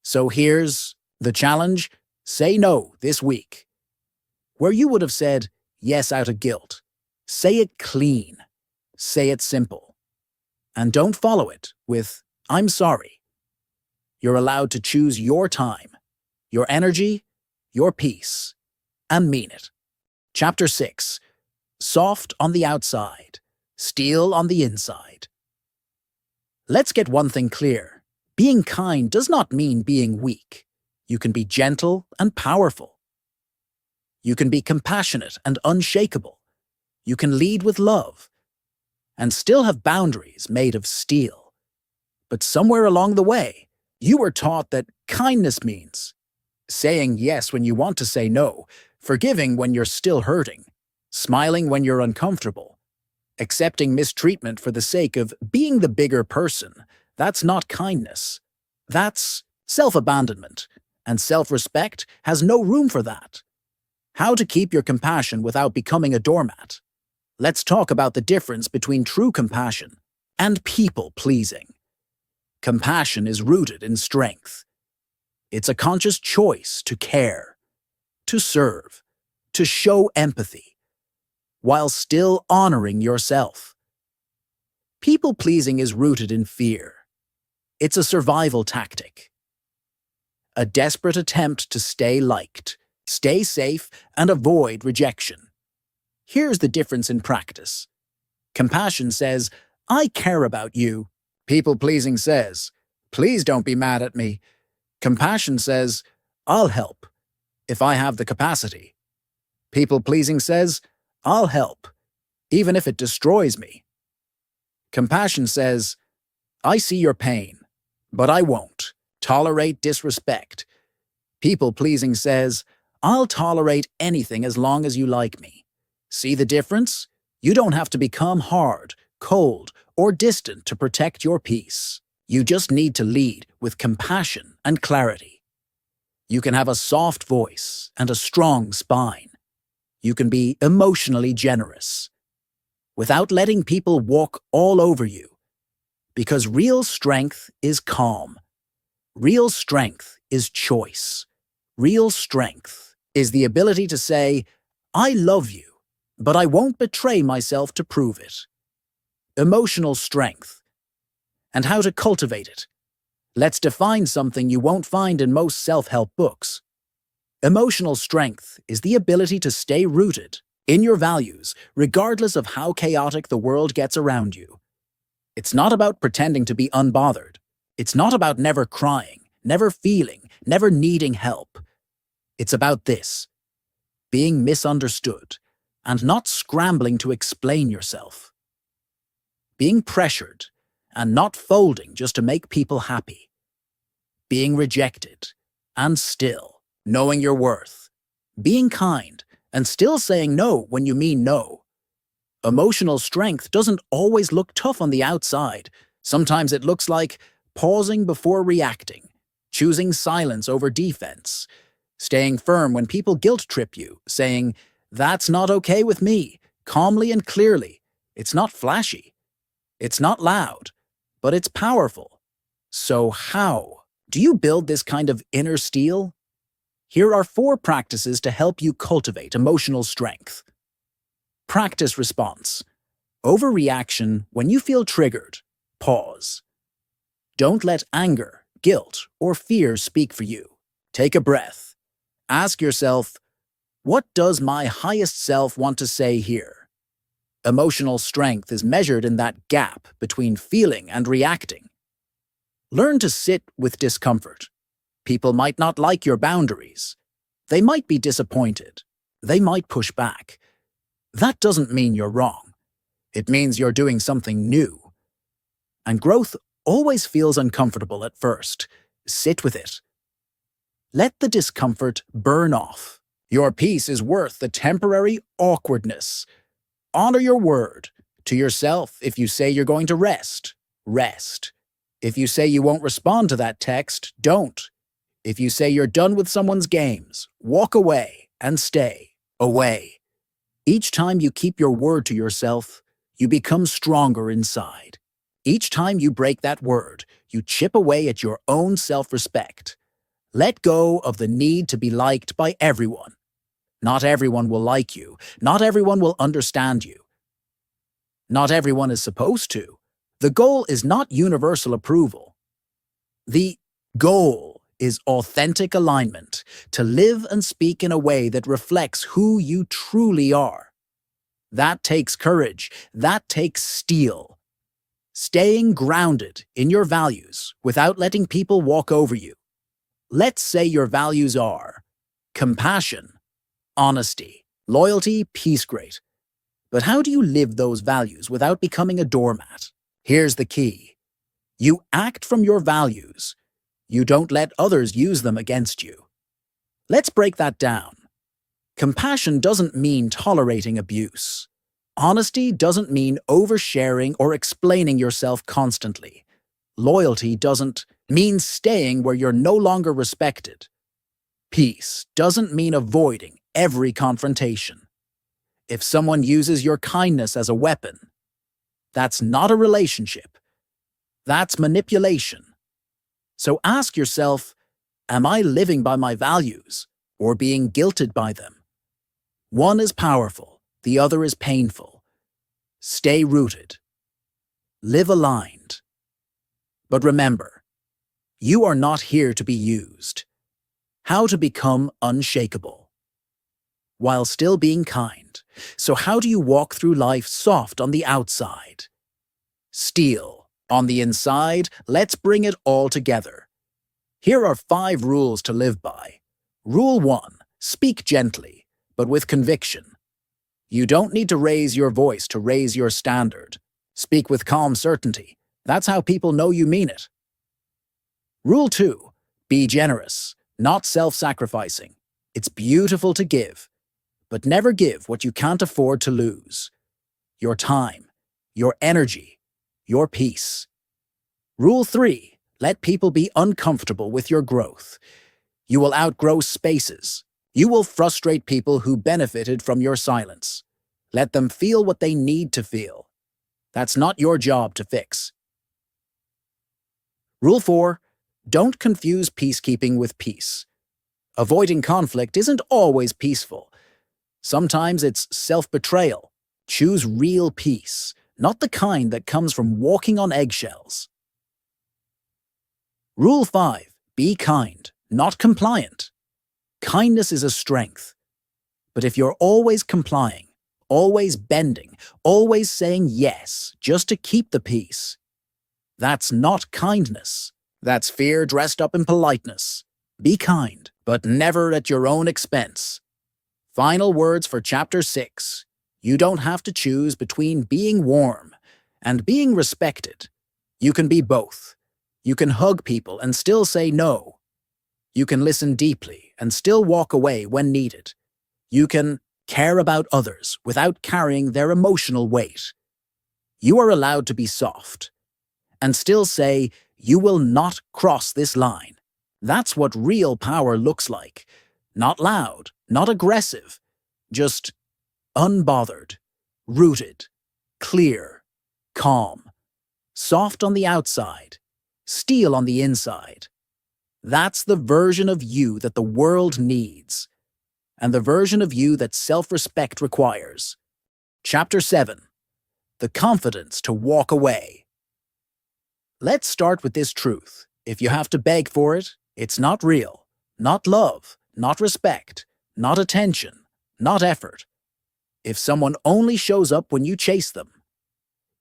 So here's the challenge. Say no this week. Where you would have said yes out of guilt, say it clean. Say it simple. And don't follow it with, "I'm sorry." You're allowed to choose your time, your energy, your peace, and mean it. Chapter 6. Soft on the outside, steel on the inside. Let's get one thing clear. Being kind does not mean being weak. You can be gentle and powerful. You can be compassionate and unshakable. You can lead with love and still have boundaries made of steel. But somewhere along the way, you were taught that kindness means saying yes when you want to say no, forgiving when you're still hurting, smiling when you're uncomfortable, accepting mistreatment for the sake of being the bigger person. That's not kindness. That's self-abandonment, and self-respect has no room for that. How to keep your compassion without becoming a doormat. Let's talk about the difference between true compassion and people-pleasing. Compassion is rooted in strength. It's a conscious choice to care, to serve, to show empathy, while still honoring yourself. People-pleasing is rooted in fear. It's a survival tactic. A desperate attempt to stay liked, stay safe, and avoid rejection. Here's the difference in practice. Compassion says, "I care about you." People-pleasing says, "Please don't be mad at me." Compassion says, "I'll help, if I have the capacity." People-pleasing says, "I'll help, even if it destroys me." Compassion says, "I see your pain, but I won't tolerate disrespect." People-pleasing says, "I'll tolerate anything as long as you like me." See the difference? You don't have to become hard, cold, or distant to protect your peace. You just need to lead with compassion and clarity. You can have a soft voice and a strong spine. You can be emotionally generous without letting people walk all over you. Because real strength is calm. Real strength is choice. Real strength is the ability to say, "I love you, but I won't betray myself to prove it." Emotional strength. And how to cultivate it. Let's define something you won't find in most self-help books. Emotional strength is the ability to stay rooted in your values, regardless of how chaotic the world gets around you. It's not about pretending to be unbothered. It's not about never crying, never feeling, never needing help. It's about this: being misunderstood and not scrambling to explain yourself. Being pressured and not folding just to make people happy. Being rejected and still knowing your worth. Being kind and still saying no when you mean no. Emotional strength doesn't always look tough on the outside. Sometimes it looks like pausing before reacting, choosing silence over defense, staying firm when people guilt-trip you, saying, "That's not okay with me," calmly and clearly. It's not flashy. It's not loud, but it's powerful. So how do you build this kind of inner steel? Here are 4 practices to help you cultivate emotional strength. Practice response. Overreaction. When you feel triggered, pause. Don't let anger, guilt, or fear speak for you. Take a breath. Ask yourself, what does my highest self want to say here? Emotional strength is measured in that gap between feeling and reacting. Learn to sit with discomfort. People might not like your boundaries. They might be disappointed. They might push back. That doesn't mean you're wrong. It means you're doing something new. And growth always feels uncomfortable at first. Sit with it. Let the discomfort burn off. Your peace is worth the temporary awkwardness. Honor your word. To yourself, if you say you're going to rest, rest. If you say you won't respond to that text, don't. If you say you're done with someone's games, walk away and stay away. Each time you keep your word to yourself, you become stronger inside. Each time you break that word, you chip away at your own self-respect. Let go of the need to be liked by everyone. Not everyone will like you. Not everyone will understand you. Not everyone is supposed to. The goal is not universal approval. The goal is authentic alignment, to live and speak in a way that reflects who you truly are. That takes courage. That takes steel. Staying grounded in your values without letting people walk over you. Let's say your values are compassion, honesty, loyalty, peace. Great. But how do you live those values without becoming a doormat? Here's the key. You act from your values. You don't let others use them against you. Let's break that down. Compassion doesn't mean tolerating abuse. Honesty doesn't mean oversharing or explaining yourself constantly. Loyalty doesn't mean staying where you're no longer respected. Peace doesn't mean avoiding every confrontation. If someone uses your kindness as a weapon, that's not a relationship. That's manipulation. So ask yourself, am I living by my values or being guilted by them? One is powerful, the other is painful. Stay rooted. Live aligned. But remember, you are not here to be used. How to become unshakable while still being kind. So how do you walk through life soft on the outside? Steel on the inside. Let's bring it all together. Here are 5 rules to live by. Rule 1. Speak gently, but with conviction. You don't need to raise your voice to raise your standard. Speak with calm certainty. That's how people know you mean it. Rule 2. Be generous, not self-sacrificing. It's beautiful to give, but never give what you can't afford to lose. Your time, your energy, your peace. Rule 3. Let people be uncomfortable with your growth. You will outgrow spaces. You will frustrate people who benefited from your silence. Let them feel what they need to feel. That's not your job to fix. Rule 4. Don't confuse peacekeeping with peace. Avoiding conflict isn't always peaceful. Sometimes it's self-betrayal. Choose real peace, not the kind that comes from walking on eggshells. Rule 5. Be kind, not compliant. Kindness is a strength. But if you're always complying, always bending, always saying yes just to keep the peace, that's not kindness. That's fear dressed up in politeness. Be kind, but never at your own expense. Final words for Chapter 6. You don't have to choose between being warm and being respected. You can be both. You can hug people and still say no. You can listen deeply and still walk away when needed. You can care about others without carrying their emotional weight. You are allowed to be soft and still say, You will not cross this line. That's what real power looks like. Not loud, not aggressive, just unbothered, rooted, clear, calm, soft on the outside, steel on the inside. That's the version of you that the world needs, and the version of you that self-respect requires. Chapter 7. The confidence to walk away. Let's start with this truth. If you have to beg for it, it's not real, not love, not respect, not attention, not effort. If someone only shows up when you chase them,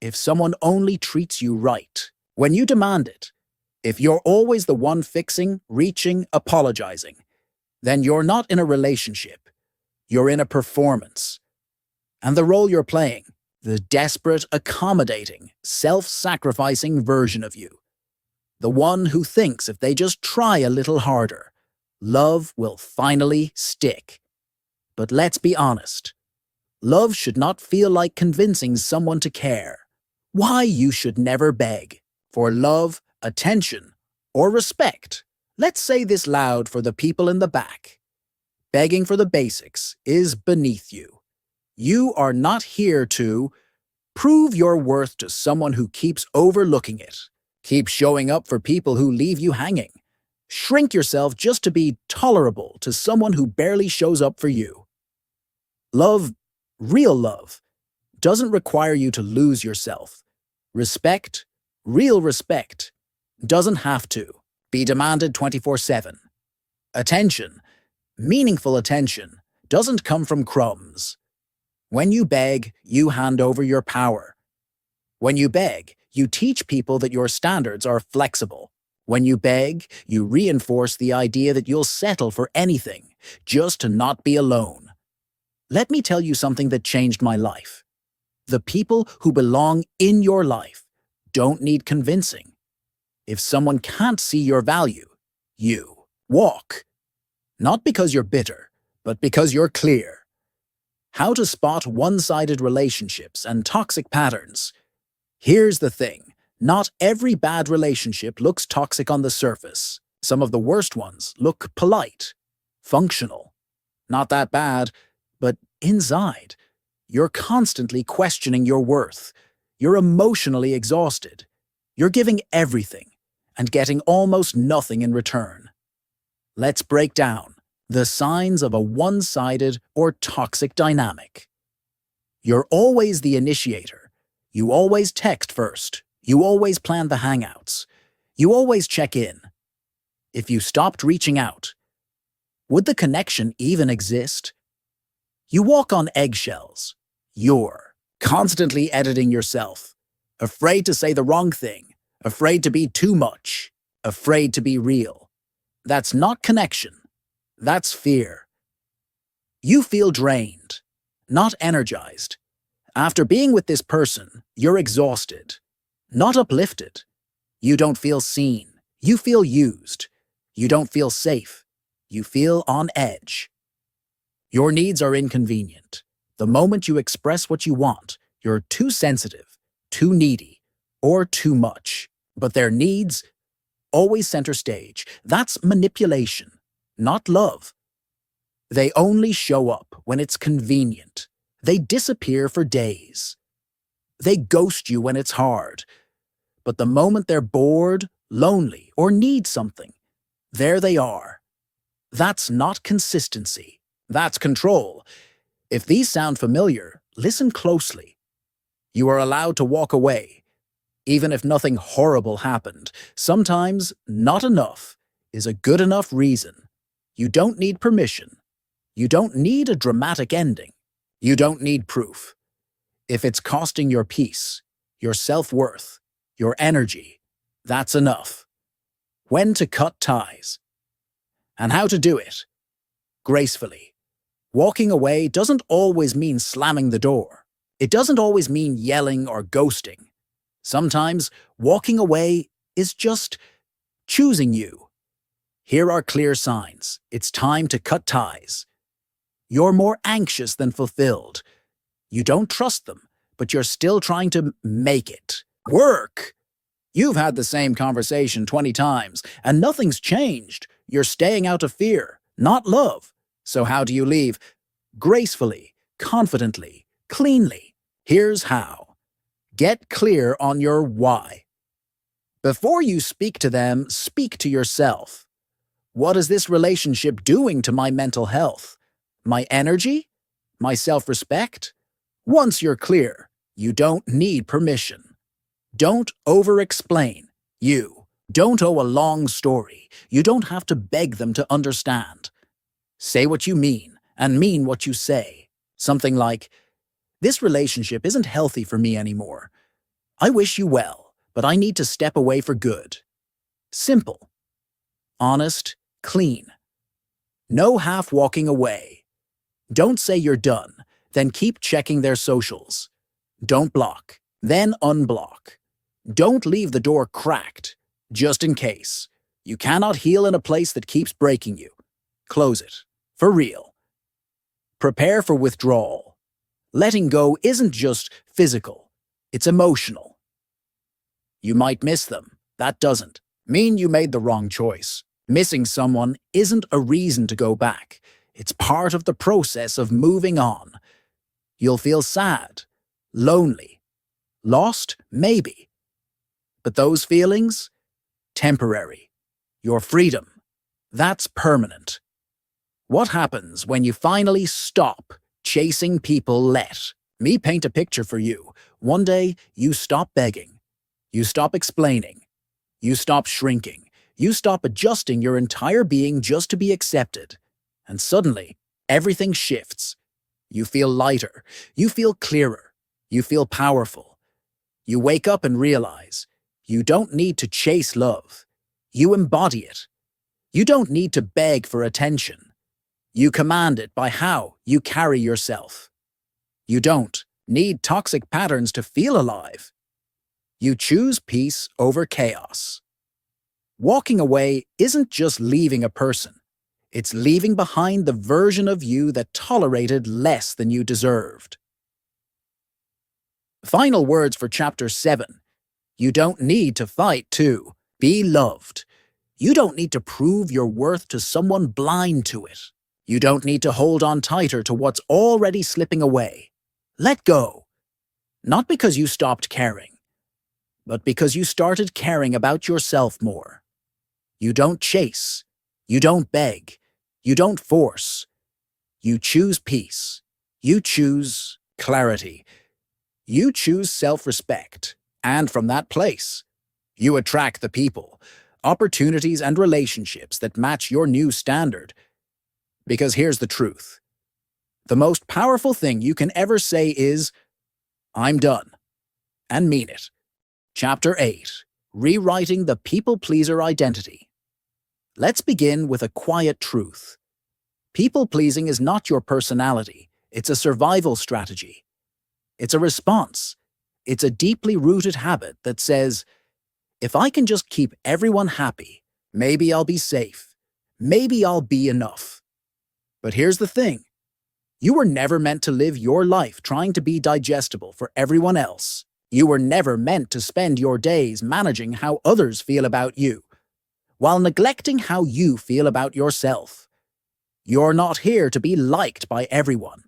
if someone only treats you right when you demand it, if you're always the one fixing, reaching, apologizing, then you're not in a relationship. You're in a performance. And the role you're playing, the desperate, accommodating, self-sacrificing version of you, the one who thinks if they just try a little harder, love will finally stick. But let's be honest. Love should not feel like convincing someone to care. Why you should never beg for love, attention, or respect. Let's say this loud for the people in the back. Begging for the basics is beneath you. You are not here to prove your worth to someone who keeps overlooking it. Keep showing up for people who leave you hanging. Shrink yourself just to be tolerable to someone who barely shows up for you. Love, real love, doesn't require you to lose yourself. Respect, real respect, doesn't have to be demanded 24/7. Attention, meaningful attention, doesn't come from crumbs. When you beg, you hand over your power. When you beg, you teach people that your standards are flexible. When you beg, you reinforce the idea that you'll settle for anything, just to not be alone. Let me tell you something that changed my life. The people who belong in your life don't need convincing. If someone can't see your value, you walk. Not because you're bitter, but because you're clear. How to spot one-sided relationships and toxic patterns. Here's the thing. Not every bad relationship looks toxic on the surface. Some of the worst ones look polite, functional. Not that bad, but inside, you're constantly questioning your worth. You're emotionally exhausted. You're giving everything and getting almost nothing in return. Let's break down the signs of a one-sided or toxic dynamic. You're always the initiator. You always text first. You always plan the hangouts. You always check in. If you stopped reaching out, would the connection even exist? You walk on eggshells. You're constantly editing yourself, afraid to say the wrong thing, afraid to be too much, afraid to be real. That's not connection. That's fear. You feel drained, not energized. After being with this person, you're exhausted, not uplifted. You don't feel seen. You feel used. You don't feel safe. You feel on edge. Your needs are inconvenient. The moment you express what you want, you're too sensitive, too needy, or too much. But their needs always center stage. That's manipulation, not love. They only show up when it's convenient. They disappear for days. They ghost you when it's hard. But the moment they're bored, lonely, or need something, there they are. That's not consistency. That's control. If these sound familiar, listen closely. You are allowed to walk away, even if nothing horrible happened. Sometimes not enough is a good enough reason. You don't need permission. You don't need a dramatic ending. You don't need proof. If it's costing your peace, your self-worth, your energy, that's enough. When to cut ties. And how to do it. Gracefully. Walking away doesn't always mean slamming the door. It doesn't always mean yelling or ghosting. Sometimes walking away is just choosing you. Here are clear signs. It's time to cut ties. You're more anxious than fulfilled. You don't trust them, but you're still trying to make it work. You've had the same conversation 20 times, and nothing's changed. You're staying out of fear, not love. So how do you leave? Gracefully, confidently, cleanly. Here's how. Get clear on your why. Before you speak to them, speak to yourself. What is this relationship doing to my mental health? My energy? My self-respect? Once you're clear, you don't need permission. Don't over-explain. You don't owe a long story. You don't have to beg them to understand. Say what you mean, and mean what you say. Something like, "This relationship isn't healthy for me anymore. I wish you well, but I need to step away for good." Simple. Honest. Clean. No half walking away. Don't say you're done, then keep checking their socials. Don't block, then unblock. Don't leave the door cracked, just in case. You cannot heal in a place that keeps breaking you. Close it. For real. Prepare for withdrawal. Letting go isn't just physical, it's emotional. You might miss them. That doesn't mean you made the wrong choice. Missing someone isn't a reason to go back. It's part of the process of moving on. You'll feel sad, lonely, lost, maybe. But those feelings? Temporary. Your freedom, that's permanent. What happens when you finally stop chasing people? Let me paint a picture for you. One day, you stop begging. You stop explaining. You stop shrinking. You stop adjusting your entire being just to be accepted. And suddenly, everything shifts. You feel lighter. You feel clearer. You feel powerful. You wake up and realize you don't need to chase love. You embody it. You don't need to beg for attention. You command it by how you carry yourself. You don't need toxic patterns to feel alive. You choose peace over chaos. Walking away isn't just leaving a person. It's leaving behind the version of you that tolerated less than you deserved. Final words for Chapter 7. You don't need to fight to be loved. You don't need to prove your worth to someone blind to it. You don't need to hold on tighter to what's already slipping away. Let go. Not because you stopped caring, but because you started caring about yourself more. You don't chase. You don't beg. You don't force. You choose peace. You choose clarity. You choose self-respect. And from that place, you attract the people, opportunities, and relationships that match your new standard. Because here's the truth. The most powerful thing you can ever say is, "I'm done," and mean it. Chapter 8. Rewriting the people-pleaser identity. Let's begin with a quiet truth. People-pleasing is not your personality. It's a survival strategy. It's a response. It's a deeply rooted habit that says, if I can just keep everyone happy, maybe I'll be safe. Maybe I'll be enough. But here's the thing. You were never meant to live your life trying to be digestible for everyone else. You were never meant to spend your days managing how others feel about you, while neglecting how you feel about yourself. You're not here to be liked by everyone.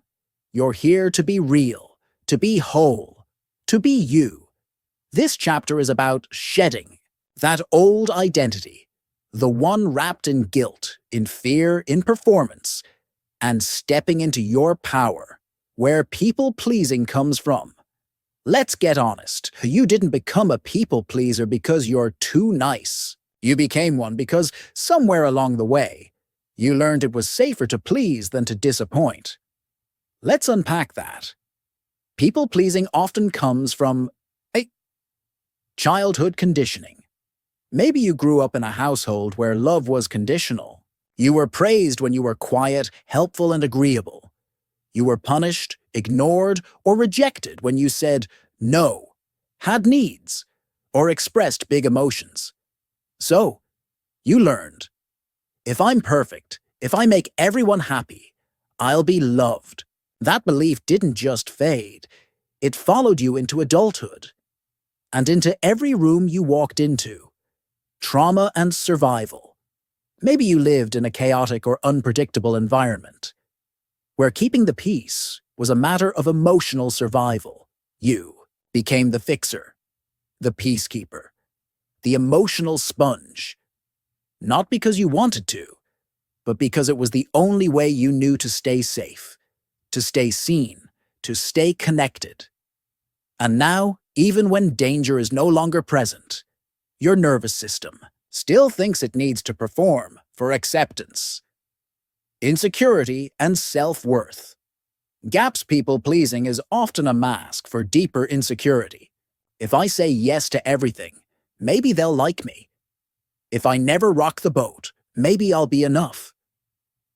You're here to be real, to be whole, to be you. This chapter is about shedding that old identity, the one wrapped in guilt, in fear, in performance, and stepping into your power, where people-pleasing comes from. Let's get honest. You didn't become a people-pleaser because you're too nice. You became one because somewhere along the way, you learned it was safer to please than to disappoint. Let's unpack that. People-pleasing often comes from childhood conditioning. Maybe you grew up in a household where love was conditional. You were praised when you were quiet, helpful, and agreeable. You were punished, ignored, or rejected when you said no, had needs, or expressed big emotions. So, you learned, if I'm perfect, if I make everyone happy, I'll be loved. That belief didn't just fade, it followed you into adulthood. and into every room you walked into. Trauma and survival. Maybe you lived in a chaotic or unpredictable environment, where keeping the peace was a matter of emotional survival. You became the fixer, the peacekeeper, the emotional sponge, not because you wanted to, but because it was the only way you knew to stay safe, to stay seen, to stay connected. And now, even when danger is no longer present, your nervous system still thinks it needs to perform for acceptance. Insecurity and self-worth. GAP's people-pleasing is often a mask for deeper insecurity. If I say yes to everything, maybe they'll like me. If I never rock the boat, maybe I'll be enough.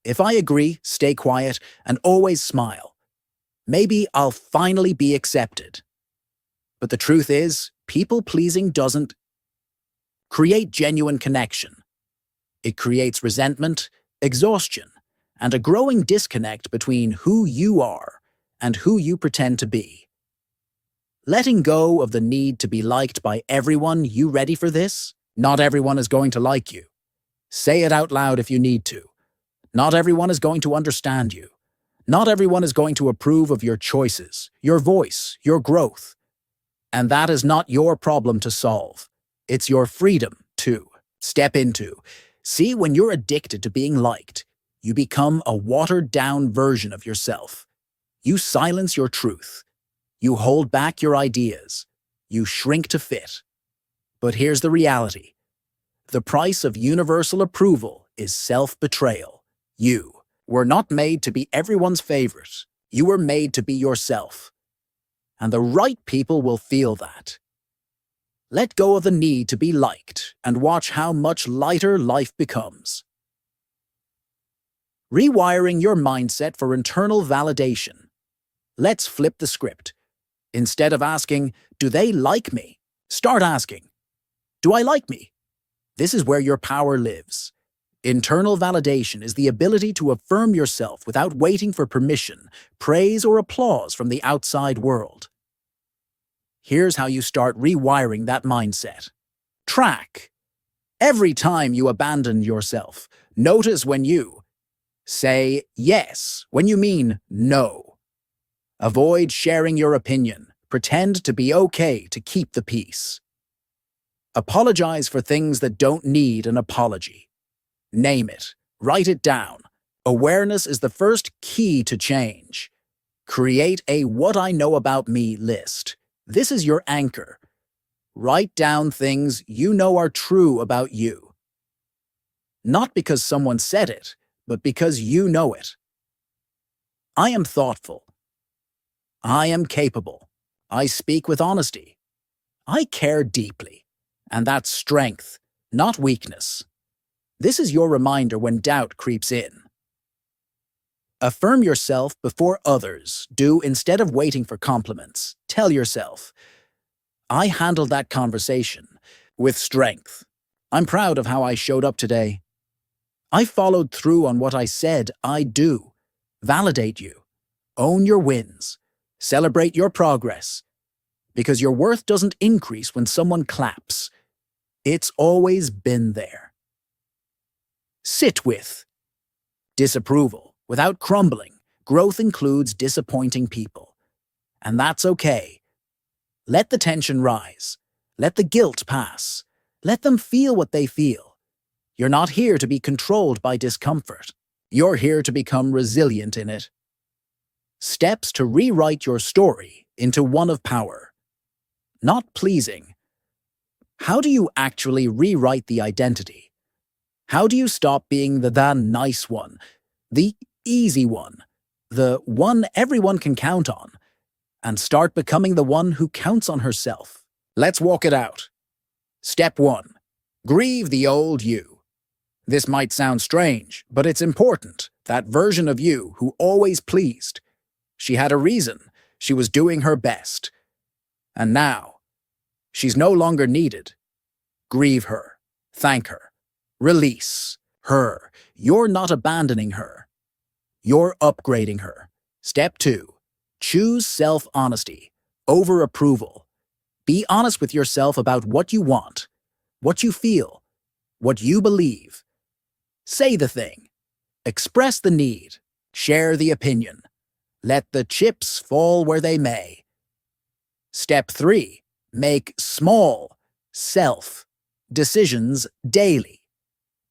If I agree, stay quiet, and always smile, maybe I'll finally be accepted. But the truth is, people-pleasing doesn't create genuine connection. It creates resentment, exhaustion, and a growing disconnect between who you are and who you pretend to be. Letting go of the need to be liked by everyone. You ready for this? Not everyone is going to like you. Say it out loud if you need to. Not everyone is going to understand you. Not everyone is going to approve of your choices, your voice, your growth. And that is not your problem to solve. It's your freedom to step into. See, when you're addicted to being liked, you become a watered-down version of yourself. You silence your truth. You hold back your ideas. You shrink to fit. But here's the reality. The price of universal approval is self-betrayal. You were not made to be everyone's favorite. You were made to be yourself. And the right people will feel that. Let go of the need to be liked and watch how much lighter life becomes. Rewiring your mindset for internal validation. Let's flip the script. Instead of asking, "Do they like me?" start asking, "Do I like me?" This is where your power lives. Internal validation is the ability to affirm yourself without waiting for permission, praise, or applause from the outside world. Here's how you start rewiring that mindset. Track. Every time you abandon yourself, notice when you say yes when you mean no. Avoid sharing your opinion. Pretend to be okay to keep the peace. Apologize for things that don't need an apology. Name it. Write it down. Awareness is the first key to change. Create a "what I know about me" list. This is your anchor. Write down things you know are true about you. Not because someone said it, but because you know it. I am thoughtful. I am capable. I speak with honesty. I care deeply. And that's strength, not weakness. This is your reminder when doubt creeps in. Affirm yourself before others do instead of waiting for compliments. Tell yourself, "I handled that conversation with strength. I'm proud of how I showed up today. I followed through on what I said I'd do." Validate you. Own your wins. Celebrate your progress. Because your worth doesn't increase when someone claps. It's always been there. Sit with disapproval without crumbling. Growth includes disappointing people. And that's okay. Let the tension rise. Let the guilt pass. Let them feel what they feel. You're not here to be controlled by discomfort. You're here to become resilient in it. Steps to rewrite your story into one of power, not pleasing. How do you actually rewrite the identity? How do you stop being the nice one, the easy one, the one everyone can count on, and start becoming the one who counts on herself? Let's walk it out. Step 1. Grieve the old you. This might sound strange, but it's important. That version of you who always pleased. She had a reason. She was doing her best. And now, she's no longer needed. Grieve her. Thank her. Release her. You're not abandoning her. You're upgrading her. Step 2. Choose self-honesty over approval. Be honest with yourself about what you want, what you feel, what you believe. Say the thing. Express the need. Share the opinion. Let the chips fall where they may. Step 3. Make small, self-decisions daily.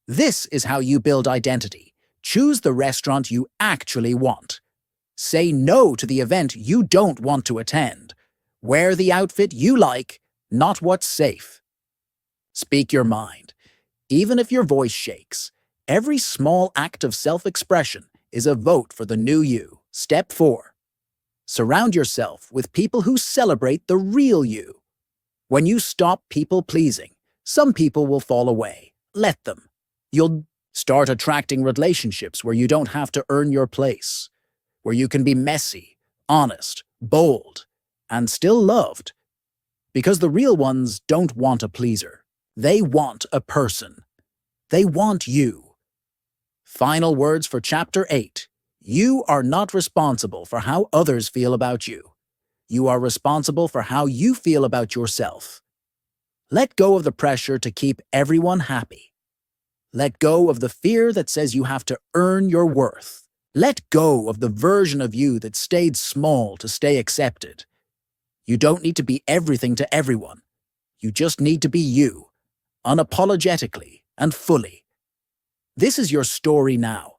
This is how you build identity. Choose the restaurant you actually want. Say no to the event you don't want to attend. Wear the outfit you like, not what's safe. Speak your mind. Even if your voice shakes, every small act of self-expression is a vote for the new you. Step 4. Surround yourself with people who celebrate the real you. When you stop people-pleasing, some people will fall away. Let them. You'll start attracting relationships where you don't have to earn your place, where you can be messy, honest, bold, and still loved. Because the real ones don't want a pleaser. They want a person. They want you. Final words for Chapter 8. You are not responsible for how others feel about you. You are responsible for how you feel about yourself. Let go of the pressure to keep everyone happy. Let go of the fear that says you have to earn your worth. Let go of the version of you that stayed small to stay accepted. You don't need to be everything to everyone. You just need to be you, unapologetically and fully. This is your story now,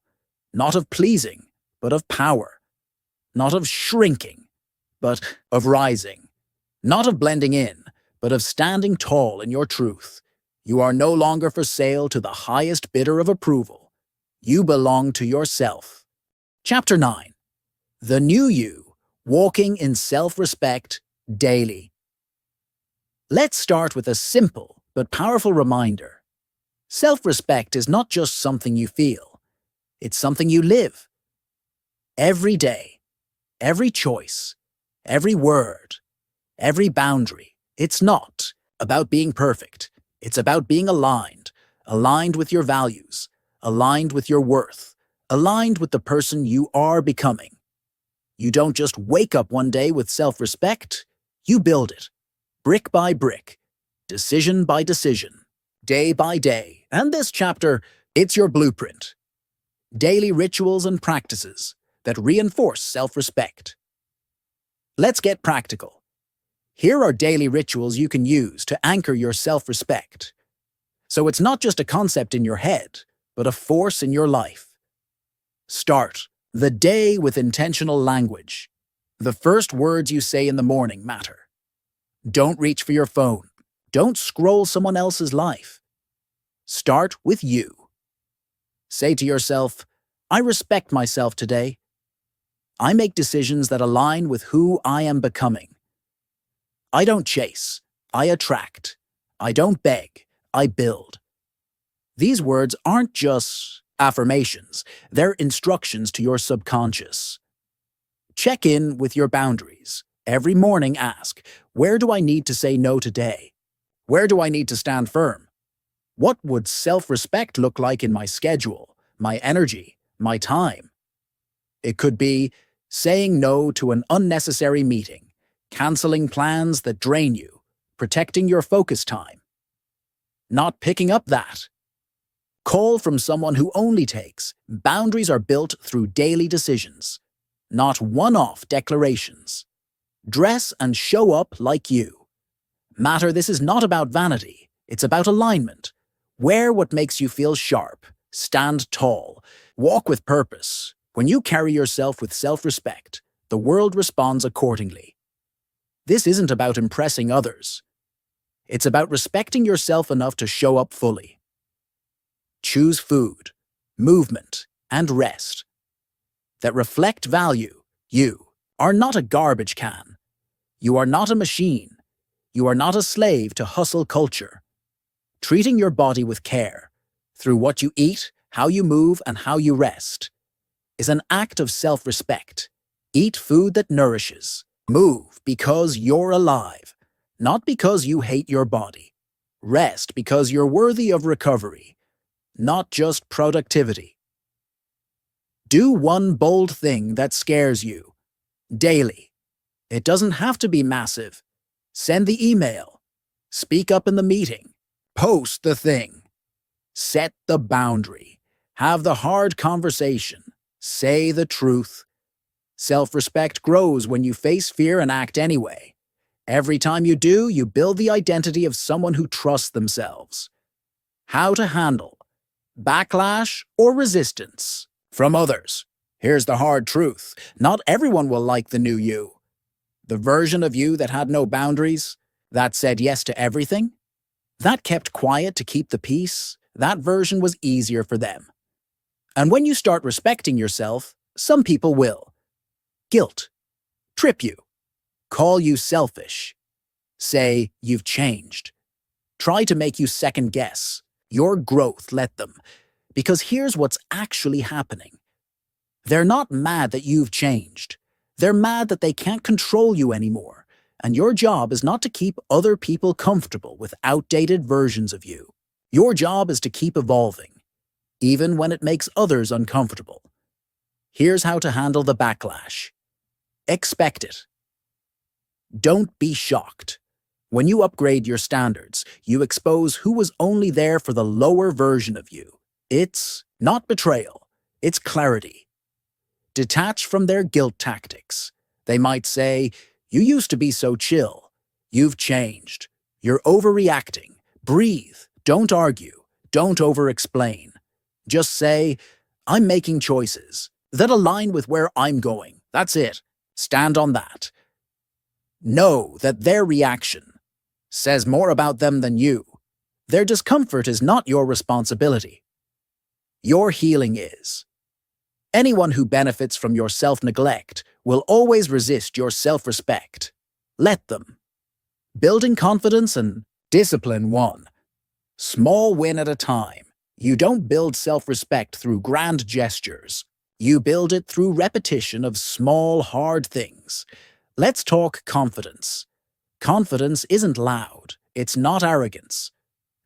not of pleasing, but of power. Not of shrinking, but of rising. Not of blending in, but of standing tall in your truth. You are no longer for sale to the highest bidder of approval. You belong to yourself. Chapter 9. The New You, Walking in Self-Respect Daily. Let's start with a simple but powerful reminder. Self-respect is not just something you feel. It's something you live. Every day, every choice, every word, every boundary. It's not about being perfect. It's about being aligned with your values, aligned with your worth, aligned with the person you are becoming. You don't just wake up one day with self-respect, you build it, brick by brick, decision by decision, day by day. And this chapter, it's your blueprint. Daily rituals and practices that reinforce self-respect. Let's get practical. Here are daily rituals you can use to anchor your self-respect. So it's not just a concept in your head, but a force in your life. Start the day with intentional language. The first words you say in the morning matter. Don't reach for your phone. Don't scroll someone else's life. Start with you. Say to yourself, I respect myself today. I make decisions that align with who I am becoming. I don't chase, I attract. I don't beg, I build. These words aren't just affirmations, they're instructions to your subconscious. Check in with your boundaries. Every morning ask, where do I need to say no today? Where do I need to stand firm? What would self-respect look like in my schedule, my energy, my time? It could be saying no to an unnecessary meeting, canceling plans that drain you, protecting your focus time. Not picking up that. Call from someone who only takes. Boundaries are built through daily decisions, not one-off declarations. Dress and show up like you. This is not about vanity, it's about alignment. Wear what makes you feel sharp. Stand tall. Walk with purpose. When you carry yourself with self-respect, the world responds accordingly. This isn't about impressing others. It's about respecting yourself enough to show up fully. Choose food, movement, and rest that reflect value. You are not a garbage can. You are not a machine. You are not a slave to hustle culture. Treating your body with care, through what you eat, how you move, and how you rest, is an act of self-respect. Eat food that nourishes. Move because you're alive, not because you hate your body. Rest because you're worthy of recovery, not just productivity. Do one bold thing that scares you, daily. It doesn't have to be massive. Send the email. Speak up in the meeting. Post the thing. Set the boundary. Have the hard conversation. Say the truth. Self-respect grows when you face fear and act anyway. Every time you do, you build the identity of someone who trusts themselves. How to handle backlash or resistance from others. Here's the hard truth. Not everyone will like the new you. The version of you that had no boundaries, that said yes to everything, that kept quiet to keep the peace, that version was easier for them. And when you start respecting yourself, some people will. Guilt. Trip you. Call you selfish. Say you've changed. Try to make you second guess. Your growth, let them. Because here's what's actually happening. They're not mad that you've changed. They're mad that they can't control you anymore. And your job is not to keep other people comfortable with outdated versions of you. Your job is to keep evolving, even when it makes others uncomfortable. Here's how to handle the backlash. Expect it. Don't be shocked. When you upgrade your standards, you expose who was only there for the lower version of you. It's not betrayal, it's clarity. Detach from their guilt tactics. They might say, "You used to be so chill. You've changed. You're overreacting. Breathe. Don't argue. Don't over-explain. Just say, 'I'm making choices that align with where I'm going.' That's it. Stand on that. Know that their reaction says more about them than you. Their discomfort is not your responsibility. Your healing is. Anyone who benefits from your self-neglect will always resist your self-respect. Let them. Building confidence and discipline 1. Small win at a time. You don't build self-respect through grand gestures. You build it through repetition of small, hard things. Let's talk confidence. Confidence isn't loud. It's not arrogance.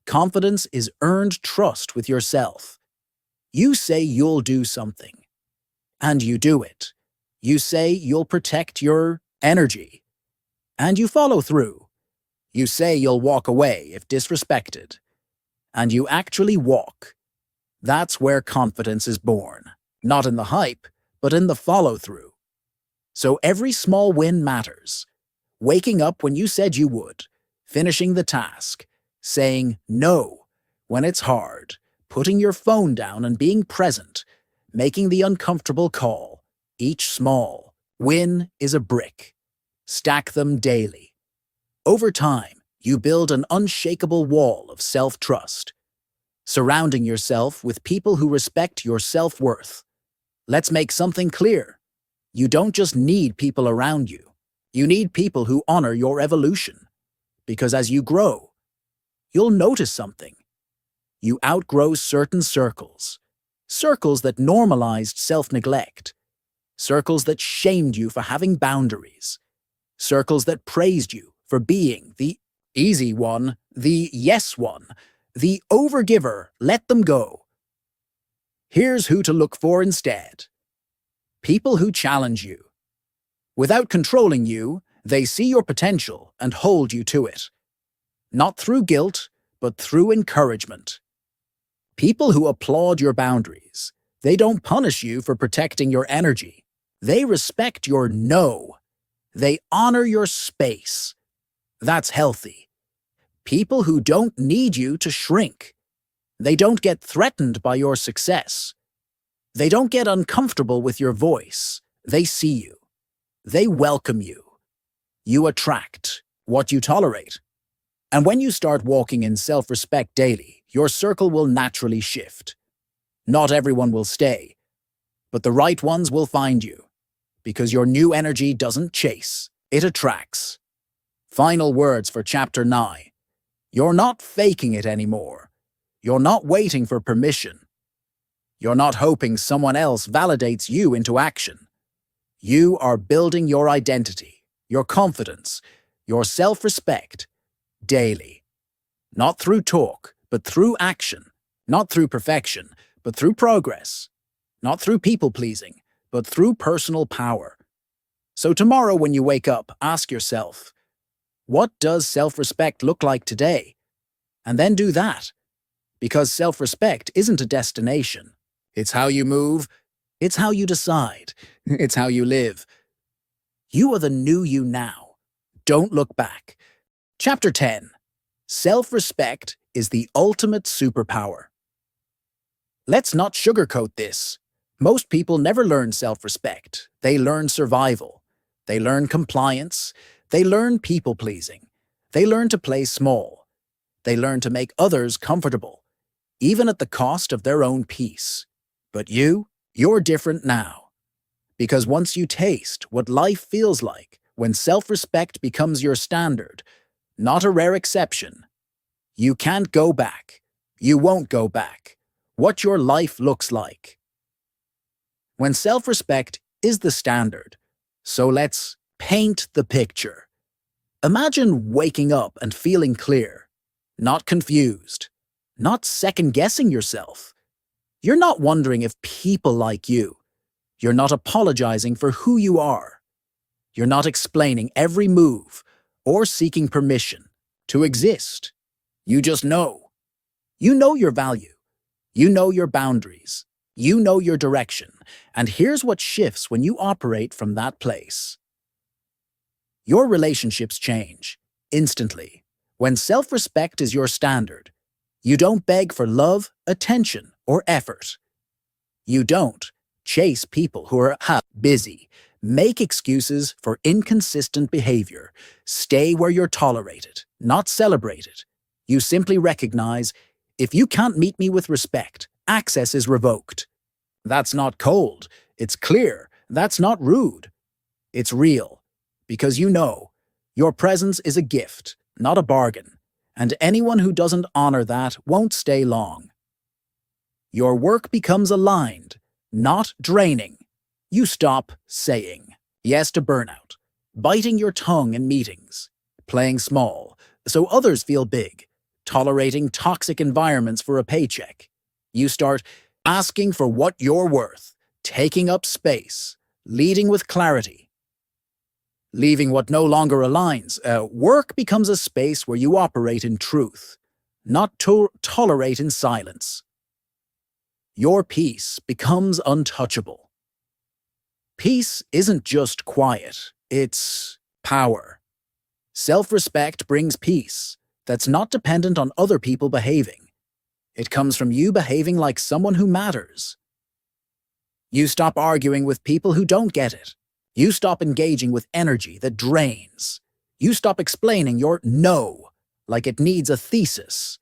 Confidence is earned trust with yourself. You say you'll do something, and you do it. You say you'll protect your energy, and you follow through. You say you'll walk away if disrespected, and you actually walk. That's where confidence is born. Not in the hype, but in the follow-through. So every small win matters. Waking up when you said you would, finishing the task, saying no when it's hard, putting your phone down and being present, making the uncomfortable call. Each small win is a brick. Stack them daily. Over time, you build an unshakable wall of self-trust, surrounding yourself with people who respect your self-worth. Let's make something clear. You don't just need people around you. You need people who honor your evolution. Because as you grow, you'll notice something. You outgrow certain circles. Circles that normalized self-neglect. Circles that shamed you for having boundaries. Circles that praised you for being the easy one, the yes one, the overgiver. Let them go. Here's who to look for instead. People who challenge you. Without controlling you, they see your potential and hold you to it. Not through guilt, but through encouragement. People who applaud your boundaries. They don't punish you for protecting your energy. They respect your no. They honor your space. That's healthy. People who don't need you to shrink. They don't get threatened by your success. They don't get uncomfortable with your voice. They see you. They welcome you. You attract what you tolerate. And when you start walking in self-respect daily, your circle will naturally shift. Not everyone will stay, but the right ones will find you. Because your new energy doesn't chase, it attracts. Final words for Chapter 9. You're not faking it anymore. You're not waiting for permission. You're not hoping someone else validates you into action. You are building your identity, your confidence, your self-respect daily. Not through talk, but through action. Not through perfection, but through progress. Not through people-pleasing, but through personal power. So tomorrow when you wake up, ask yourself, What does self-respect look like today? And then do that. Because self-respect isn't a destination. It's how you move. It's how you decide. It's how you live. You are the new you now. Don't look back. Chapter 10. Self-respect is the ultimate superpower. Let's not sugarcoat this. Most people never learn self-respect. They learn survival. They learn compliance. They learn people-pleasing. They learn to play small. They learn to make others comfortable, even at the cost of their own peace. But you're different now. Because once you taste what life feels like when self-respect becomes your standard, not a rare exception, you can't go back. You won't go back. What your life looks like. When self-respect is the standard, so let's paint the picture. Imagine waking up and feeling clear, not confused, not second-guessing yourself. You're not wondering if people like you. You're not apologizing for who you are. You're not explaining every move or seeking permission to exist. You just know. You know your value. You know your boundaries. You know your direction. And here's what shifts when you operate from that place. Your relationships change instantly. When self-respect is your standard, you don't beg for love, attention, or effort. You don't chase people who are busy, make excuses for inconsistent behavior, stay where you're tolerated, not celebrated. You simply recognize, if you can't meet me with respect, access is revoked. That's not cold. It's clear. That's not rude. It's real. Because you know, your presence is a gift, not a bargain. And anyone who doesn't honor that won't stay long. Your work becomes aligned, not draining. You stop saying yes to burnout, biting your tongue in meetings, playing small so others feel big, tolerating toxic environments for a paycheck. You start asking for what you're worth, taking up space, leading with clarity, leaving what no longer aligns. Work becomes a space where you operate in truth, not tolerate in silence. Your peace becomes untouchable. Peace isn't just quiet, it's power. Self-respect brings peace that's not dependent on other people behaving. It comes from you behaving like someone who matters. You stop arguing with people who don't get it. You stop engaging with energy that drains. You stop explaining your no like it needs a thesis.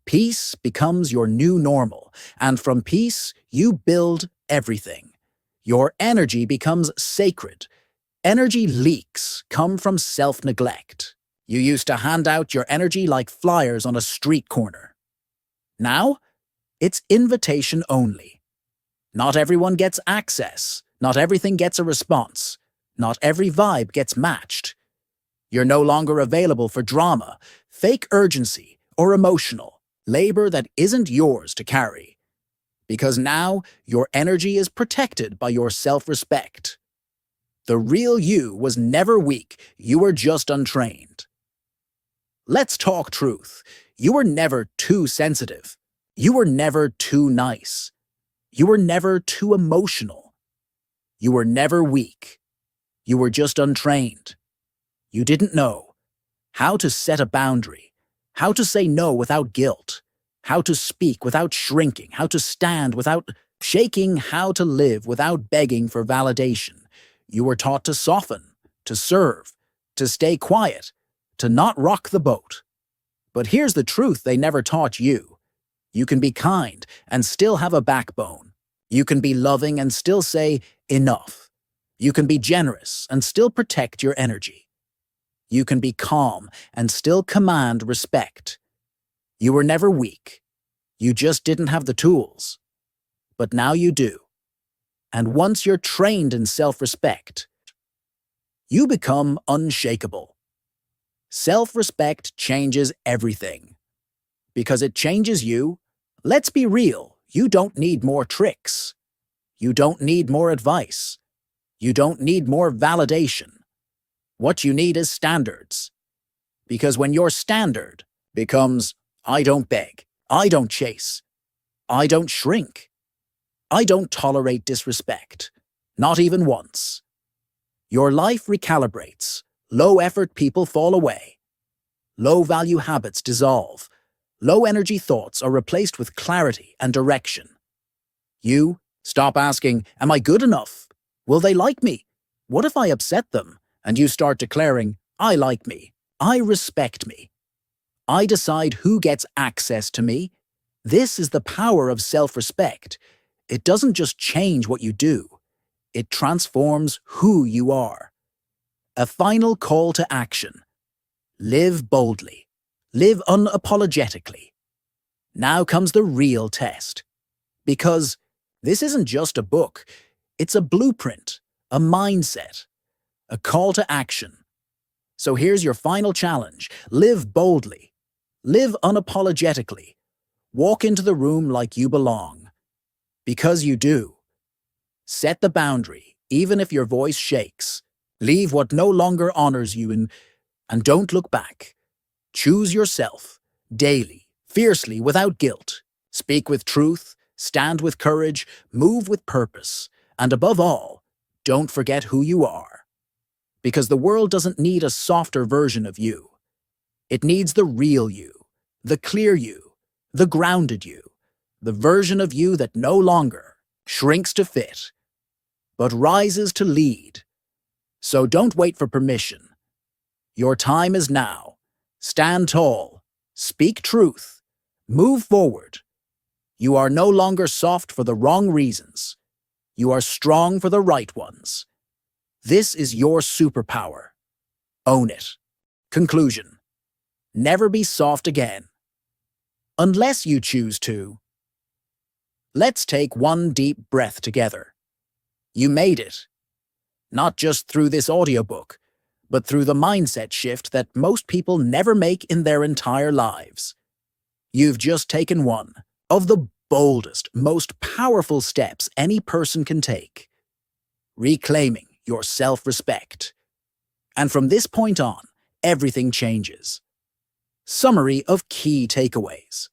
Peace becomes your new normal, and from peace, you build everything. Your energy becomes sacred. Energy leaks come from self-neglect. You used to hand out your energy like flyers on a street corner. Now, it's invitation only. Not everyone gets access. Not everything gets a response. Not every vibe gets matched. You're no longer available for drama, fake urgency, or emotional labor that isn't yours to carry. Because now, your energy is protected by your self-respect. The real you was never weak, you were just untrained. Let's talk truth. You were never too sensitive. You were never too nice. You were never too emotional. You were never weak. You were just untrained. You didn't know how to set a boundary, how to say no without guilt, how to speak without shrinking, how to stand without shaking, how to live without begging for validation. You were taught to soften, to serve, to stay quiet, to not rock the boat. But here's the truth they never taught you. You can be kind and still have a backbone. You can be loving and still say, enough. You can be generous and still protect your energy. You can be calm and still command respect. You were never weak. You just didn't have the tools. But now you do. And once you're trained in self-respect, you become unshakable. Self-respect changes everything. Because it changes you, let's be real, you don't need more tricks. You don't need more advice. You don't need more validation. What you need is standards. Because when your standard becomes, I don't beg, I don't chase, I don't shrink, I don't tolerate disrespect, not even once, your life recalibrates. Low-effort people fall away. Low-value habits dissolve. Low-energy thoughts are replaced with clarity and direction. You stop asking, am I good enough? Will they like me? What if I upset them? And you start declaring, I like me. I respect me. I decide who gets access to me. This is the power of self-respect. It doesn't just change what you do. It transforms who you are. A final call to action. Live boldly. Live unapologetically. Now comes the real test. Because this isn't just a book. It's a blueprint, a mindset, a call to action. So here's your final challenge. Live boldly. Live unapologetically. Walk into the room like you belong. Because you do. Set the boundary, even if your voice shakes. Leave what no longer honors you and don't look back. Choose yourself, daily, fiercely, without guilt. Speak with truth, stand with courage, move with purpose, and above all, don't forget who you are. Because the world doesn't need a softer version of you. It needs the real you, the clear you, the grounded you, the version of you that no longer shrinks to fit, but rises to lead. So don't wait for permission. Your time is now. Stand tall. Speak truth. Move forward. You are no longer soft for the wrong reasons. You are strong for the right ones. This is your superpower. Own it. Conclusion. Never be soft again. Unless you choose to. Let's take one deep breath together. You made it. Not just through this audiobook, but through the mindset shift that most people never make in their entire lives. You've just taken one of the boldest, most powerful steps any person can take. Reclaiming your self-respect. And from this point on, everything changes. Summary of key takeaways.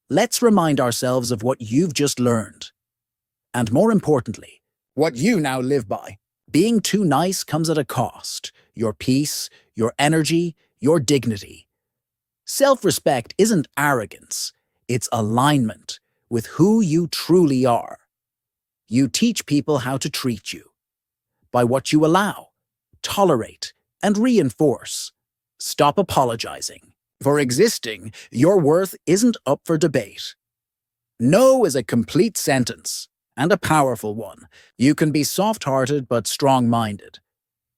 Let's remind ourselves of what you've just learned. And more importantly, what you now live by. Being too nice comes at a cost. Your peace, your energy, your dignity. Self-respect isn't arrogance. It's alignment with who you truly are. You teach people how to treat you. By what you allow, tolerate, and reinforce. Stop apologizing. For existing, your worth isn't up for debate. No is a complete sentence. And a powerful one. You can be soft-hearted but strong-minded.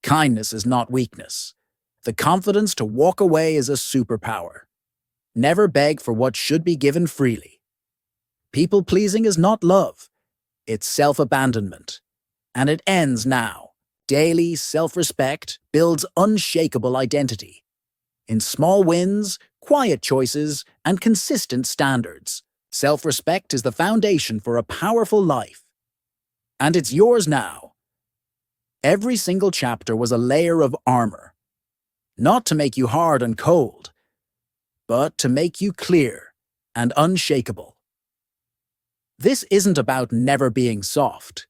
Kindness is not weakness. The confidence to walk away is a superpower. Never beg for what should be given freely. People-pleasing is not love. It's self-abandonment. And it ends now. Daily self-respect builds unshakable identity. In small wins, quiet choices, and consistent standards. Self-respect is the foundation for a powerful life. And it's yours now. Every single chapter was a layer of armor. Not to make you hard and cold, but to make you clear and unshakable. This isn't about never being soft.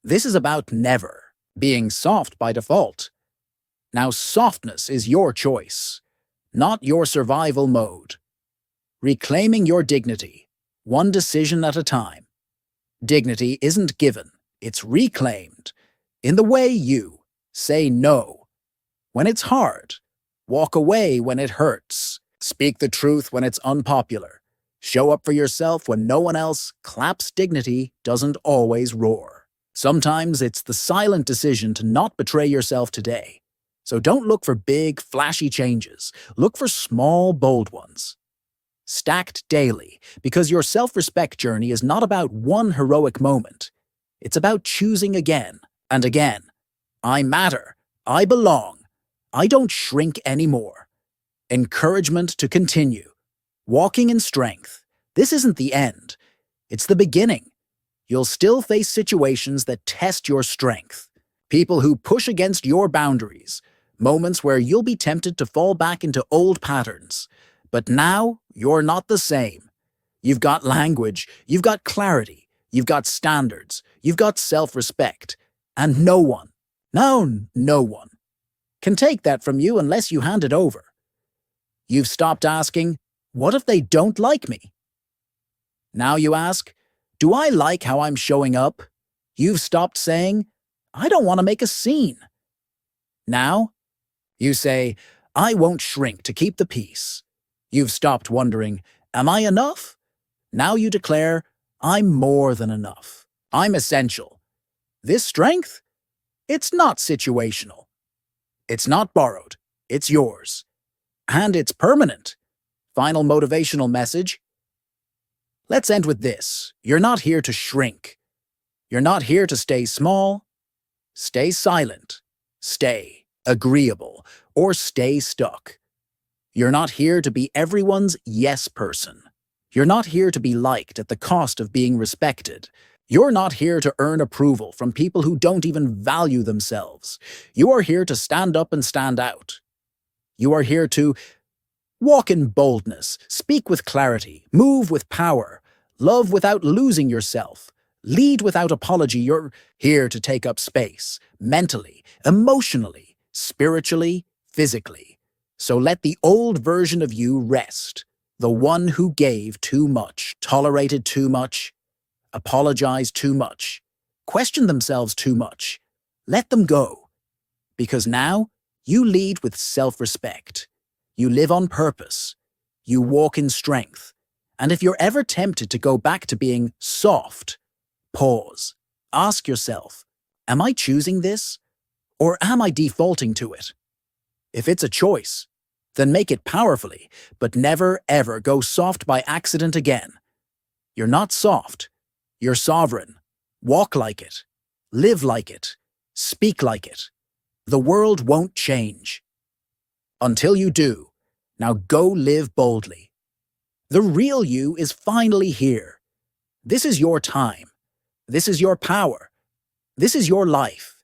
This is about never being soft by default. Now, softness is your choice, not your survival mode. Reclaiming your dignity, one decision at a time. Dignity isn't given, it's reclaimed. In the way you say no. When it's hard, walk away when it hurts. Speak the truth when it's unpopular. Show up for yourself when no one else claps. Dignity doesn't always roar. Sometimes it's the silent decision to not betray yourself today. So don't look for big, flashy changes. Look for small, bold ones. Stacked daily, because your self-respect journey is not about one heroic moment. It's about choosing again and again. I matter. I belong. I don't shrink anymore. Encouragement to continue. Walking in strength. This isn't the end. It's the beginning. You'll still face situations that test your strength. People who push against your boundaries. Moments where you'll be tempted to fall back into old patterns. But now, you're not the same. You've got language, you've got clarity, you've got standards, you've got self-respect. And no one, can take that from you unless you hand it over. You've stopped asking, what if they don't like me? Now you ask, do I like how I'm showing up? You've stopped saying, I don't want to make a scene. Now, you say, I won't shrink to keep the peace. You've stopped wondering, am I enough? Now you declare, I'm more than enough. I'm essential. This strength? It's not situational. It's not borrowed. It's yours. And it's permanent. Final motivational message. Let's end with this. You're not here to shrink. You're not here to stay small. Stay silent. Stay agreeable. Or stay stuck. You're not here to be everyone's yes person. You're not here to be liked at the cost of being respected. You're not here to earn approval from people who don't even value themselves. You are here to stand up and stand out. You are here to walk in boldness, speak with clarity, move with power, love without losing yourself, lead without apology. You're here to take up space, mentally, emotionally, spiritually, physically. So let the old version of you rest, the one who gave too much, tolerated too much, apologized too much, questioned themselves too much. Let them go. Because now, you lead with self-respect. You live on purpose. You walk in strength. And if you're ever tempted to go back to being soft, pause. Ask yourself, am I choosing this? Or am I defaulting to it? If it's a choice, then make it powerfully, but never ever go soft by accident again. You're not soft. You're sovereign. Walk like it. Live like it. Speak like it. The world won't change. Until you do, now go live boldly. The real you is finally here. This is your time. This is your power. This is your life.